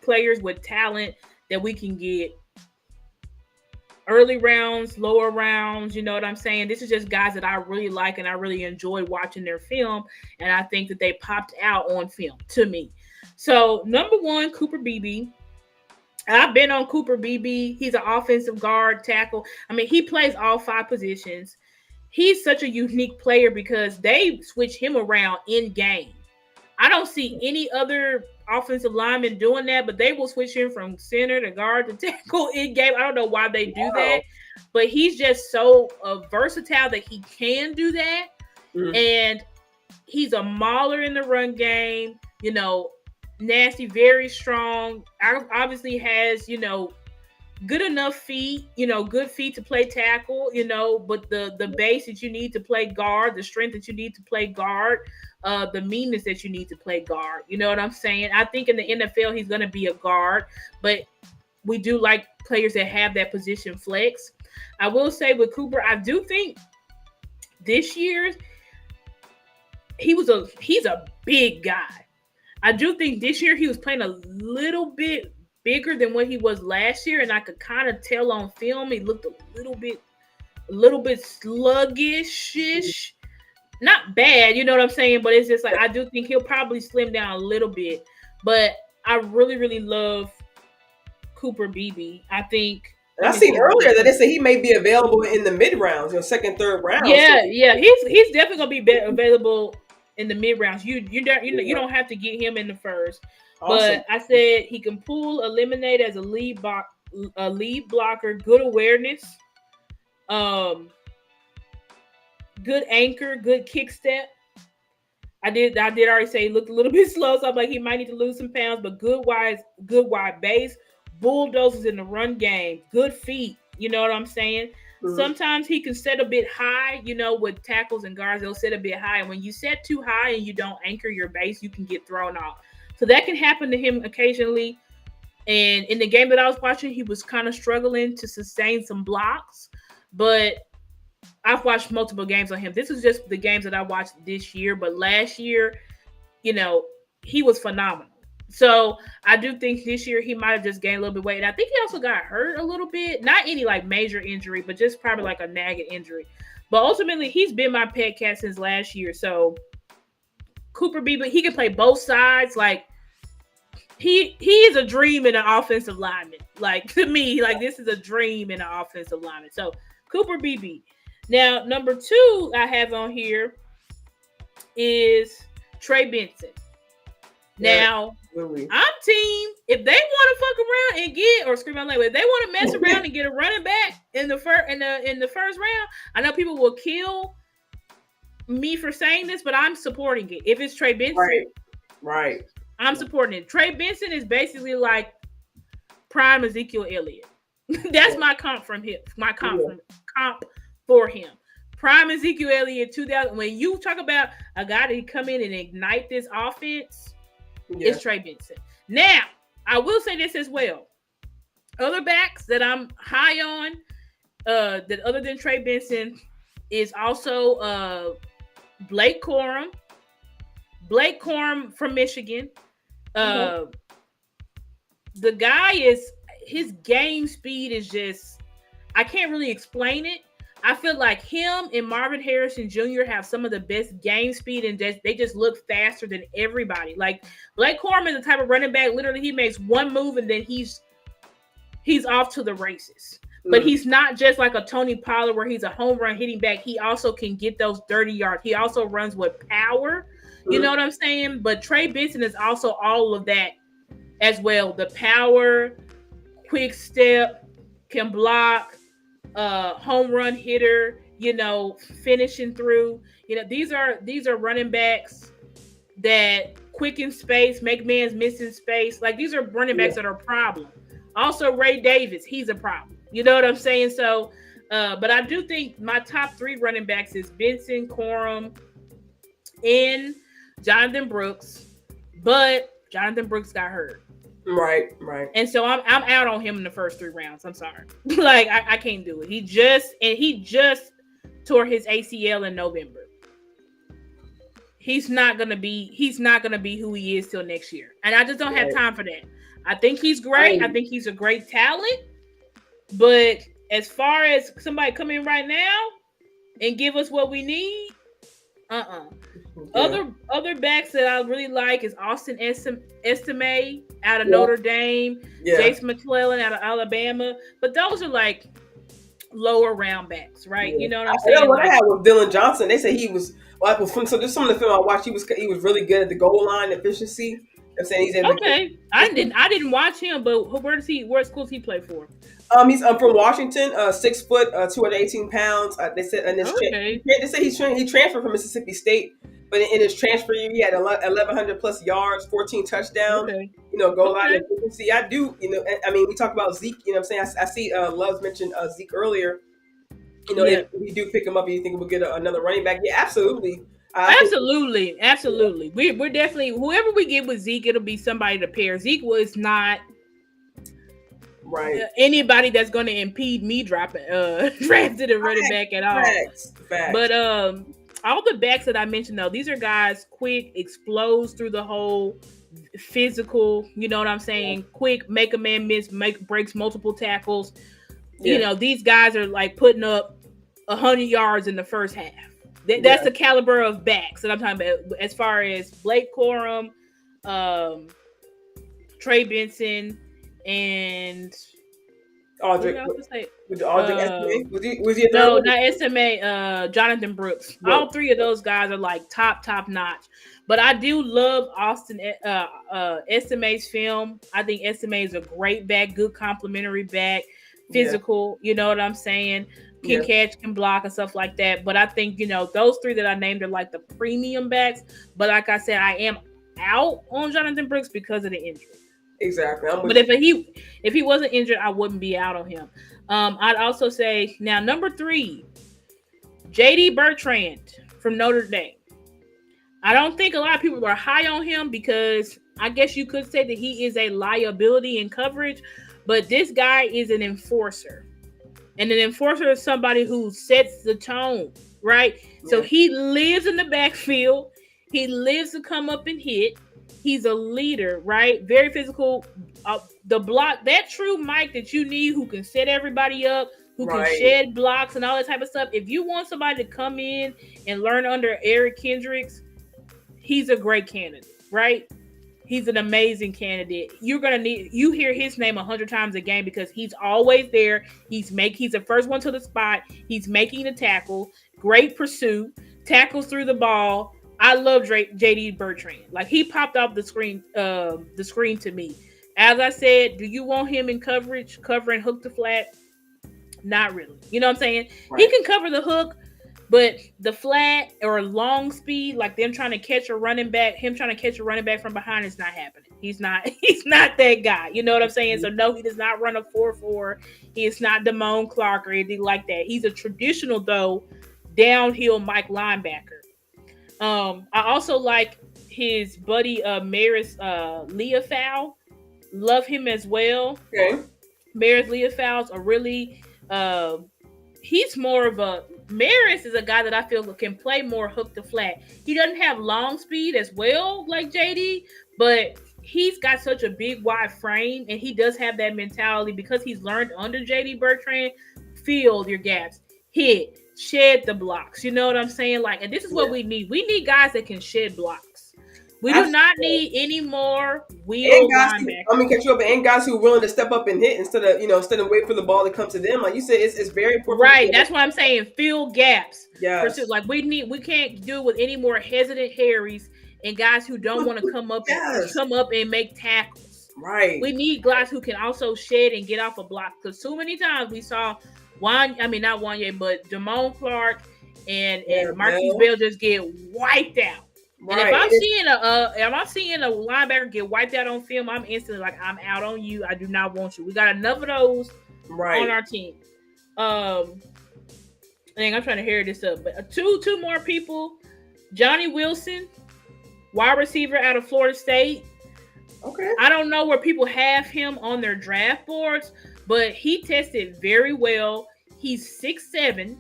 B: players with talent that we can get. Early rounds, lower rounds, you know what I'm saying? This is just guys that I really like and I really enjoy watching their film. And I think that they popped out on film to me. So, number 1, Cooper Beebe. I've been on Cooper Beebe. He's an offensive guard, tackle. I mean, he plays all 5 positions. He's such a unique player because they switch him around in game. I don't see any other offensive linemen doing that, but they will switch him from center to guard to tackle in game. I don't know why they do that, but he's just so versatile that he can do that. Mm-hmm. And he's a mauler in the run game, nasty, very strong. Obviously has, good enough feet, good feet to play tackle, but the base that you need to play guard, the strength that you need to play guard, the meanness that you need to play guard. You know what I'm saying? I think in the NFL, he's going to be a guard, but we do like players that have that position flex. I will say with Cooper, I do think this year he's a big guy. I do think this year he was playing a little bit bigger than what he was last year, and I could kind of tell on film he looked a little bit sluggish. Not bad, you know what I'm saying? But it's just like I do think he'll probably slim down a little bit. But I really, really love Cooper Beebe. I think
A: And I seen earlier that they said he may be available in the mid rounds, second, third round.
B: Yeah, he's definitely gonna be available in the mid rounds. You don't have to get him in the first. Awesome. But I said he can pull, eliminate as a lead blocker, good awareness, good anchor, good kick step. I did already say he looked a little bit slow, so I'm like he might need to lose some pounds, but good wide base, bulldozers in the run game, good feet. You know what I'm saying? Mm-hmm. Sometimes he can set a bit high, with tackles and guards, they'll set a bit high. And when you set too high and you don't anchor your base, you can get thrown off. So that can happen to him occasionally. And in the game that I was watching, he was kind of struggling to sustain some blocks, but I've watched multiple games on him. This is just the games that I watched this year, but last year, he was phenomenal. So I do think this year he might have just gained a little bit of weight. And I think he also got hurt a little bit. Not any major injury, but just probably like a nagging injury. But ultimately, he's been my pet cat since last year. So Cooper Beebe, he can play both sides. He is a dream in an offensive lineman. To me, this is a dream in an offensive lineman. So Cooper Beebe. Now, number 2 I have on here is Trey Benson. Now, I'm team. If they want to fuck around and get or scream out loud, if they want to mess around and get a running back in the first round, I know people will kill me for saying this, but I'm supporting it. If it's Trey Benson,
A: right,
B: I'm supporting it. Trey Benson is basically like prime Ezekiel Elliott. That's my comp from him. My comp for him. Prime Ezekiel Elliott 2000. When you talk about a guy that come in and ignite this offense, it's Trey Benson. Now, I will say this as well. Other backs that I'm high on, that other than Trey Benson, is also Blake Corum. Blake Corum from Michigan. The guy his game speed is just, I can't really explain it. I feel like him and Marvin Harrison Jr. have some of the best game speed, and they just look faster than everybody. Blake Corum is the type of running back, literally he makes one move and then he's off to the races. But he's not just like a Tony Pollard where he's a home run hitting back. He also can get those 30 yards. He also runs with power. You know what I'm saying? But Trey Benson is also all of that as well. The power, quick step, can block, home run hitter, finishing through. These are running backs that quicken space, make man's missing space. These are running backs that are a problem. Also, Ray Davis, he's a problem. You know what I'm saying? So, but I do think my top 3 running backs is Benson, Corum, and Jonathan Brooks. But Jonathan Brooks got hurt.
A: Right.
B: And so I'm out on him in the first 3 rounds. I'm sorry. I can't do it. He just tore his ACL in November. He's not gonna be who he is till next year. And I just don't have time for that. I think he's great. I think he's a great talent. But as far as somebody come in right now and give us what we need, Other backs that I really like is Austin Estime out of Notre Dame, Jace McClellan out of Alabama. But those are lower round backs, right? Yeah. You know what I'm saying?
A: What I had with Dylan Johnson, they say he was so there's some of the film I watched, he was really good at the goal line efficiency. I'm saying he's
B: okay. I didn't watch him, but what school does he play for?
A: He's from Washington, 6 foot, 218 pounds. They said, and they say he transferred from Mississippi State, but in his transfer year, he had 1,100 plus yards, 14 touchdowns. Okay. Goal line efficiency. I do. We talk about Zeke. You know what I'm saying? I see Loves mentioned Zeke earlier. If we do pick him up, you think we'll get another running back? Yeah, absolutely.
B: Absolutely. We're definitely, whoever we get with Zeke, it'll be somebody to pair. Zeke was not anybody that's going to impede me drafting a running back at all. Facts. But all the backs that I mentioned, though, these are guys quick, explodes through the hole, physical. You know what I'm saying? Yeah. Quick, make a man miss, breaks multiple tackles. Yeah. These guys are putting up 100 yards in the first half. That's the caliber of backs that I'm talking about. As far as Blake Corum, Trey Benson, and
A: Aldrich. With the Aldrich SMA? Was he a third
B: no,
A: one?
B: not SMA. Jonathan Brooks.
A: Brooks.
B: All three of those guys are like top notch. But I do love Austin SMA's film. I think SMA is a great back, good complimentary back, physical. You know what I'm saying? Can catch, can block, and stuff like that. But I think those three that I named are like the premium backs. But like I said, I am out on Jonathan Brooks because of the injury.
A: Exactly.
B: But if he wasn't injured, I wouldn't be out on him. I'd also say now number 3, JD Bertrand from Notre Dame. I don't think a lot of people are high on him because I guess you could say that he is a liability in coverage, but this guy is an enforcer. And an enforcer is somebody who sets the tone, right? Yeah. So he lives in the backfield. He lives to come up and hit. He's a leader, right? Very physical. The block, that true Mike that you need who can set everybody up, who can shed blocks and all that type of stuff. If you want somebody to come in and learn under Eric Kendricks, he's a great candidate, right? He's an amazing candidate. You hear his name 100 times a game because he's always there. He's the first one to the spot. He's making the tackle. Great pursuit. Tackles through the ball. I love JD Bertrand. Like he popped off the screen to me. As I said, do you want him in coverage, covering hook to flat? Not really. You know what I'm saying? Right. He can cover the hook, but the flat or long speed, like them trying to catch a running back, him trying to catch a running back from behind is not happening. He's not that guy. You know what I'm saying? So no, he does not run a 4.4. He is not Damone Clark or anything like that. He's a traditional though, downhill Mike linebacker. I also like his buddy Maris Leofow. Love him as well. Okay. Maris Leofow's a really he's more of a Maris is a guy that I feel can play more hook to flat. He doesn't have long speed as well like JD, but he's got such a big wide frame and he does have that mentality because he's learned under JD Bertrand, fill your gaps, hit, shed the blocks. You know what I'm saying? Like, and this is what we need. We need guys that can shed blocks. We do not need any more wheel linebackers.
A: I'm gonna catch you up, and guys who are willing to step up and hit instead of wait for the ball to come to them. Like you said, it's very important.
B: Right, that's what I'm saying. Fill gaps. Yeah. Like we can't do with any more hesitant Harrys and guys who don't want to come up and make tackles.
A: Right.
B: We need guys who can also shed and get off a block because too many times we saw not Wanye, but Damone Clark and Marquise Bell just get wiped out. Right. And if I'm seeing a linebacker get wiped out on film, I'm instantly like, I'm out on you. I do not want you. We got enough of those on our team. I think I'm trying to hear this up, but two more people. Johnny Wilson, wide receiver out of Florida State.
A: Okay.
B: I don't know where people have him on their draft boards, but he tested very well. He's 6'7".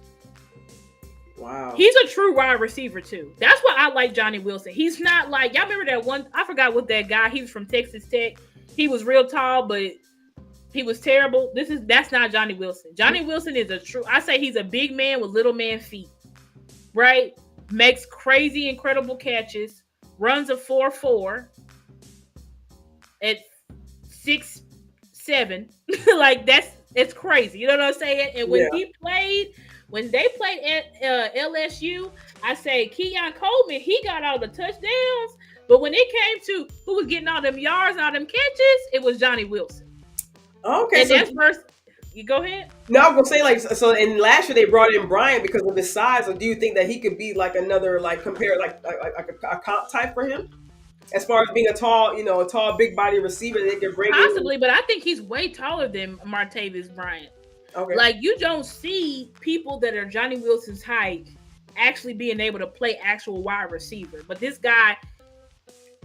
A: Wow.
B: He's a true wide receiver too. That's why I like Johnny Wilson. He's not like, y'all remember that one, I forgot what that guy, he was from Texas Tech. He was real tall, but he was terrible. That's not Johnny Wilson. Johnny Wilson is I say he's a big man with little man feet. Right? Makes crazy, incredible catches. Runs a 4.4 at 6'7". Like it's crazy. You know what I'm saying? And when they played at LSU, I say Keon Coleman, he got all the touchdowns. But when it came to who was getting all them yards and all them catches, it was Johnny Wilson.
A: Okay.
B: And that's first. You go ahead.
A: No, I was gonna say and last year they brought in Bryant because of his size. So do you think that he could be like another compare a comp type for him? As far as being a tall, big body receiver they can bring
B: possibly, but I think he's way taller than Martavis Bryant. Okay. Like you don't see people that are Johnny Wilson's height actually being able to play actual wide receiver. But this guy,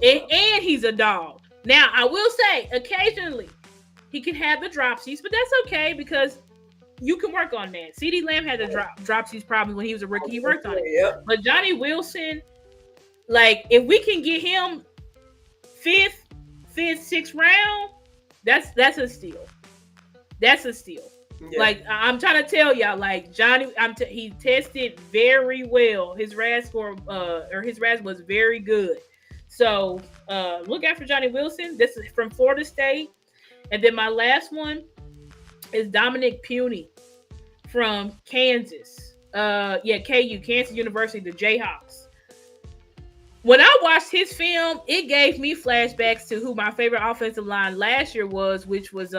B: and he's a dog. Now I will say, occasionally he can have the dropsies, but that's okay because you can work on that. CeeDee Lamb had the dropsies problems when he was a rookie. He worked on it. Yep. But Johnny Wilson, like if we can get him fifth, sixth round, that's a steal. That's a steal. Yeah. Like I'm trying to tell y'all, like Johnny, he tested very well. His RAS score, his RAS was very good. So look out for Johnny Wilson. This is from Florida State, and then my last one, is Dominic Puny from Kansas. KU, Kansas University, the Jayhawks. When I watched his film, it gave me flashbacks to who my favorite offensive line last year was, which was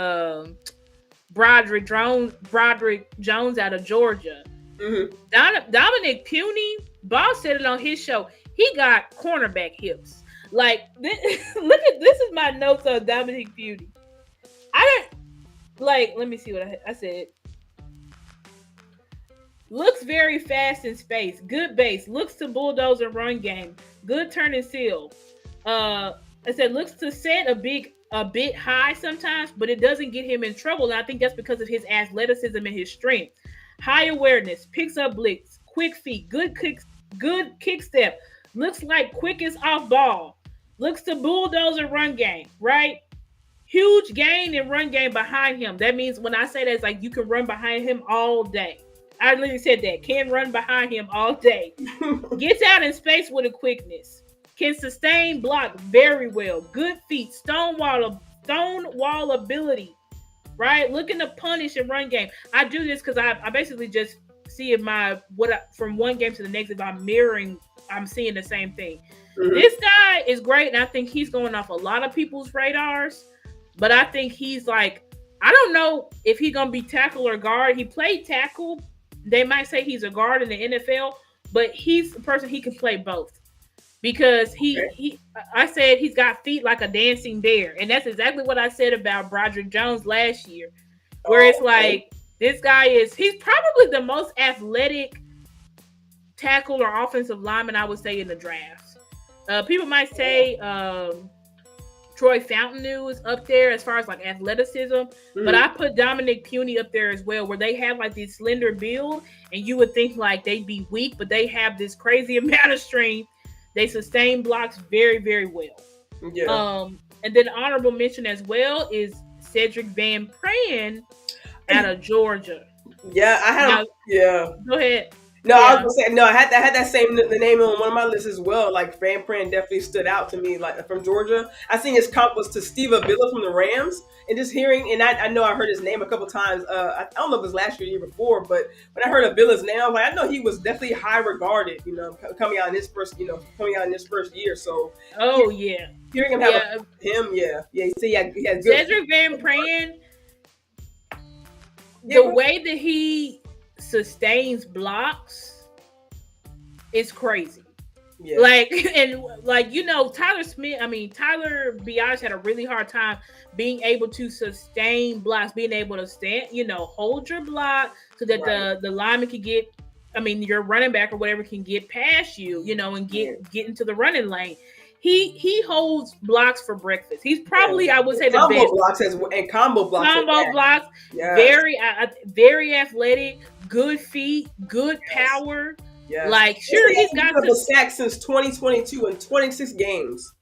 B: Broderick Jones out of Georgia.
A: Mm-hmm.
B: Dominic Puny, Bob said it on his show. He got cornerback hips. Like, look at this is my notes on Dominic Puny. Let me see what I said. Looks very fast in space. Good base. Looks to bulldoze and run game. Good turn and seal. I said looks to set a bit high sometimes, but it doesn't get him in trouble. And I think that's because of his athleticism and his strength. High awareness. Picks up blitz. Quick feet. Good kick step. Looks like quickest off ball. Looks to bulldoze and run game. Right? Huge gain in run game behind him. That means when I say that, it's like you can run behind him all day. I literally said that. Can run behind him all day. Gets out in space with a quickness. Can sustain block very well. Good feet. Stonewall ability. Right? Looking to punish and run game. I do this because I basically just see from one game to the next, if I'm mirroring, I'm seeing the same thing. Mm-hmm. This guy is great, and I think he's going off a lot of people's radars. But I think he's like, I don't know if he's going to be tackle or guard. He played tackle. They might say he's a guard in the NFL, but he's a person he can play both because I said he's got feet like a dancing bear. And that's exactly what I said about Broderick Jones last year, where it's like, this guy he's probably the most athletic tackle or offensive lineman, I would say, in the draft. People might say, Troy Fountain is up there as far as like athleticism, but I put Dominic Puny up there as well, where they have like this slender build, and you would think like they'd be weak, but they have this crazy amount of strength. They sustain blocks very, very well. Yeah. And then honorable mention as well is Cedric Van Pran out of Georgia.
A: Yeah, I had.
B: Go ahead.
A: No, yeah. I was gonna say no. I had that same the name on one of my lists as well. Like Van Pran definitely stood out to me. Like from Georgia, I seen his comp was to Steve Avila from the Rams, and just hearing, and I know I heard his name a couple times. I don't know if it was last year or year before, but when I heard Avila's name, I was like, I know he was definitely high regarded. Coming out in his first year. So hearing him have you see, he had good.
B: Cedric Van Pran, the way that he sustains blocks is crazy. Yeah. Tyler Biadasz had a really hard time being able to sustain blocks, being able to stand, hold your block so that the lineman can get, your running back or whatever can get past you, and get into the running lane. He holds blocks for breakfast. He's probably, I would say, the
A: combo
B: best.
A: Blocks and combo blocks.
B: Combo blocks. Yes. Very athletic, good feet, good power. Yes. He's got
A: a sack since 2022 in 26 games.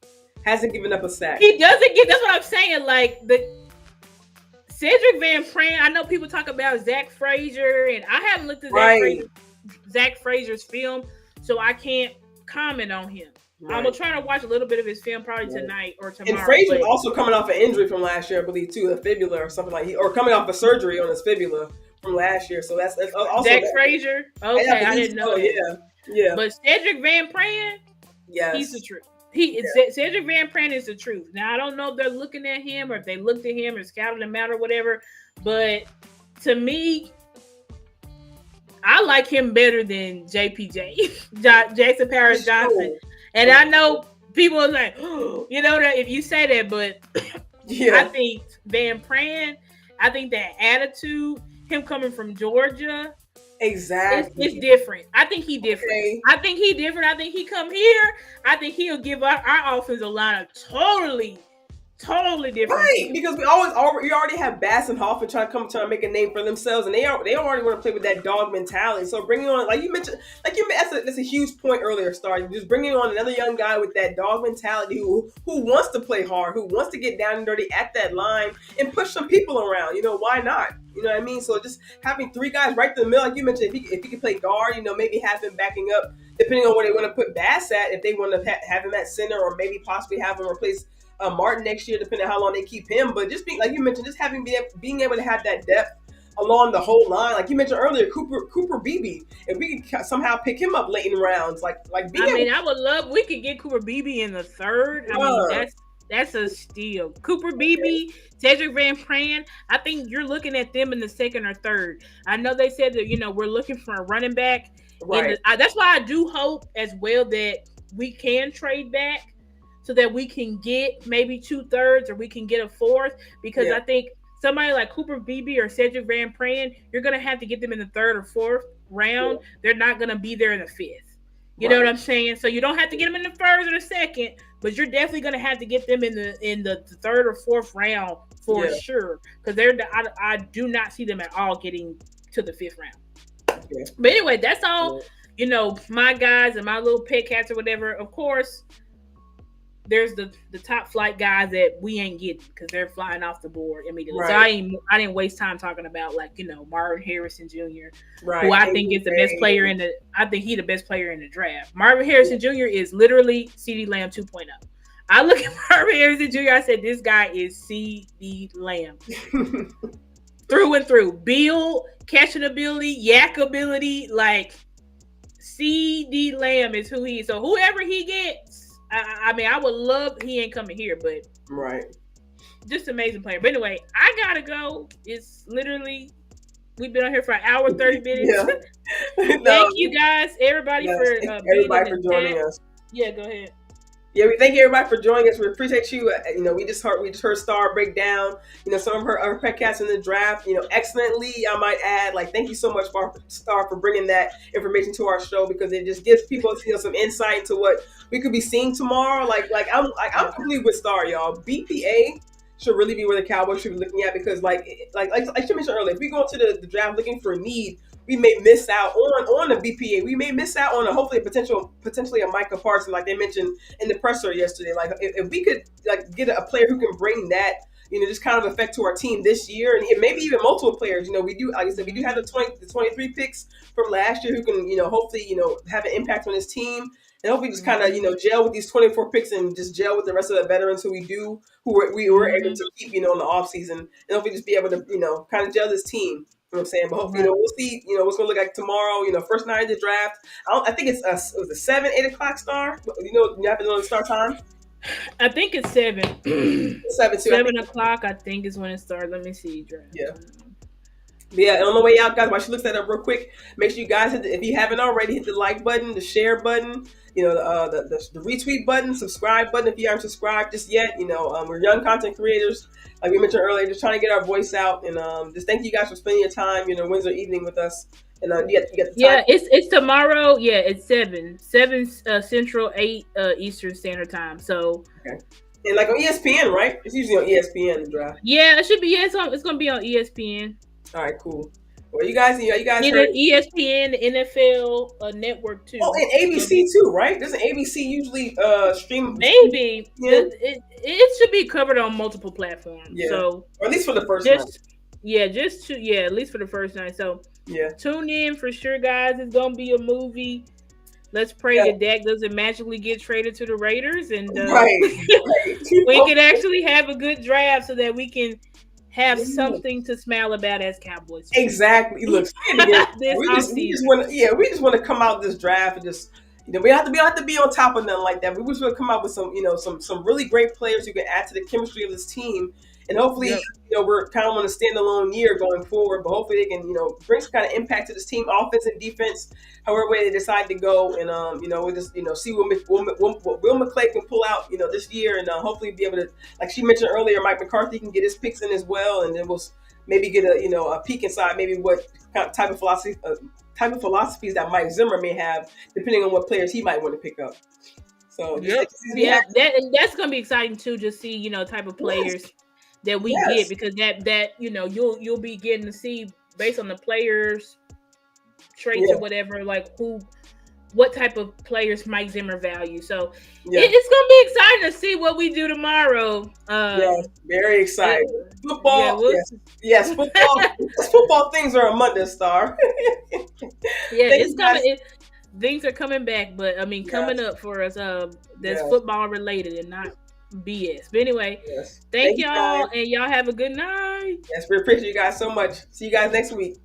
A: Hasn't given up a sack.
B: He doesn't get. That's what I'm saying. Like the Cedric Van Pran. I know people talk about Zach Frazier, and I haven't looked at Zach Frazier's film, so I can't comment on him. Right. I'm gonna try to watch a little bit of his film probably tonight or tomorrow.
A: And Frazier's also coming off an injury from last year, I believe, too, a fibula or something or coming off a surgery on his fibula from last year. So that's also
B: Zach Frazier. Okay, I didn't know that.
A: Yeah.
B: But Cedric Van Pran, he's the truth. Cedric Van Pran is the truth. Now I don't know if they're looking at him or if they looked at him or scouted him out or whatever, but to me, I like him better than JPJ, Jackson Paris Johnson. And I know people are like, that if you say that, but I think Van Pran, I think that attitude, him coming from Georgia,
A: exactly,
B: it's different. I think he different. Okay. I think he come here. I think he'll give our offensive line a totally different.
A: Right, because we already have Bass and Hoffman trying to make a name for themselves, and they already want to play with that dog mentality. So bringing on, like you mentioned, that's a huge point earlier, Star. Just bringing on another young guy with that dog mentality who wants to play hard, who wants to get down and dirty at that line and push some people around. Why not? You know what I mean? So just having three guys right to the middle, like you mentioned, if he can play guard, maybe have him backing up, depending on where they want to put Bass at. If they want to have him at center, or maybe possibly have him replace Martin next year, depending on how long they keep him. But just being, like you mentioned, just being able to have that depth along the whole line, like you mentioned earlier, Cooper Beebe. If we could somehow pick him up late in rounds, I
B: would love. We could get Cooper Beebe in the third. I mean, that's a steal. Cooper Beebe, Cedric Van Pran. I think you're looking at them in the second or third. I know they said that we're looking for a running back.
A: Right.
B: That's why I do hope as well that we can trade back so that we can get maybe 2/3 or we can get a fourth, because I think somebody like Cooper Beebe or Cedric Van Pran, you're going to have to get them in the third or fourth round. They're not going to be there in the fifth. You know what I'm saying? So you don't have to get them in the first or the second, but you're definitely going to have to get them in the third or fourth round for sure, because I do not see them at all getting to the fifth round. Yeah. But anyway, that's all. My guys and my little pet cats or whatever. Of course, there's the top flight guys that we ain't getting because they're flying off the board immediately. Right. So I didn't waste time talking about Marvin Harrison Jr., who I think is the best player I think he's the best player in the draft. Marvin Harrison Jr. is literally CeeDee Lamb 2.0. I look at Marvin Harrison Jr., I said, this guy is CeeDee Lamb. Through and through. Build, catching ability, yak ability, CeeDee Lamb is who he is. So whoever he gets, I would love, he ain't coming here, but just amazing player. But anyway, I gotta go. It's literally, we've been on here for an hour, 30 minutes. Thank you guys, everybody for joining us. Yeah, go ahead.
A: Yeah, we thank everybody for joining us. We appreciate you. We just heard Star break down, some of her pet cats in the draft, excellently. I might add, thank you so much, Star, for bringing that information to our show, because it just gives people some insight into what we could be seeing tomorrow. I'm completely with Star, y'all. BPA should really be where the Cowboys should be looking at, because like you mentioned earlier, if we go into the draft looking for a need, we may miss out on a BPA. We may miss out on potentially a Micah Parsons, like they mentioned in the presser yesterday. If we could get a player who can bring that, just kind of effect to our team this year, and maybe even multiple players. We do, like I said, we do have the 23 picks from last year who can, hopefully, have an impact on this team. And hopefully just kind of, gel with these 24 picks and just gel with the rest of the veterans who we were able to keep, in the offseason. And hopefully just be able to, kind of gel this team. You know what I'm saying? But hopefully, we'll see, what's going to look like tomorrow. First night of the draft. I think it's it was a 7, 8 o'clock Star. You have to know the start time?
B: I think it's 7. 7 o'clock, I think, is when it starts. Let me see. Draft.
A: Yeah, and on the way out, guys, while she looks that up real quick, make sure you guys, if you haven't already, hit the like button, the share button, the retweet button, subscribe button if you haven't subscribed just yet. We're young content creators, like we mentioned earlier, just trying to get our voice out. And just thank you guys for spending your time, Wednesday evening with us. And you get the time.
B: Yeah, it's tomorrow. Yeah, it's 7 Central, 8 Eastern Standard Time. So. Okay.
A: And on ESPN, right? It's usually on ESPN, the draft.
B: Yeah, it should be. Yeah, it's going to be on ESPN.
A: All right, cool. Well, you guys
B: either heard ESPN, the NFL network too.
A: Oh, and ABC too, right? Doesn't ABC usually stream?
B: Maybe it should be covered on multiple platforms. Yeah. So,
A: or at least for the first night.
B: At least for the first night. So tune in for sure, guys. It's gonna be a movie. Let's pray that Dak doesn't magically get traded to the Raiders, and we can actually have a good draft so that we can have something to smile about as Cowboys.
A: Exactly. Look, we just want to come out this draft and just, we don't have to be on top of nothing like that. We just want to come out with some really great players who can add to the chemistry of this team. And hopefully, we're kind of on a standalone year going forward, but hopefully they can, bring some kind of impact to this team, offense and defense, however way they decide to go. And, we'll just, see what Will McClay can pull out, this year, and hopefully be able to, like she mentioned earlier, Mike McCarthy can get his picks in as well. And then we'll maybe get a peek inside maybe what kind of type of philosophies that Mike Zimmer may have, depending on what players he might want to pick up. So
B: that's going to be exciting too, to see, type of players that we get, because that you'll be getting to see based on the players' traits or whatever, what type of players Mike Zimmer values. So it's gonna be exciting to see what we do tomorrow.
A: Very exciting. Football, yes, football. Football things are a Monday, Star.
B: It's coming. Things are coming back, but coming up for us. That's football related and not BS. But anyway,
A: yes.
B: thank
A: you
B: y'all,
A: guys.
B: and y'all have a good night.
A: Yes, we appreciate you guys so much. See you guys next week.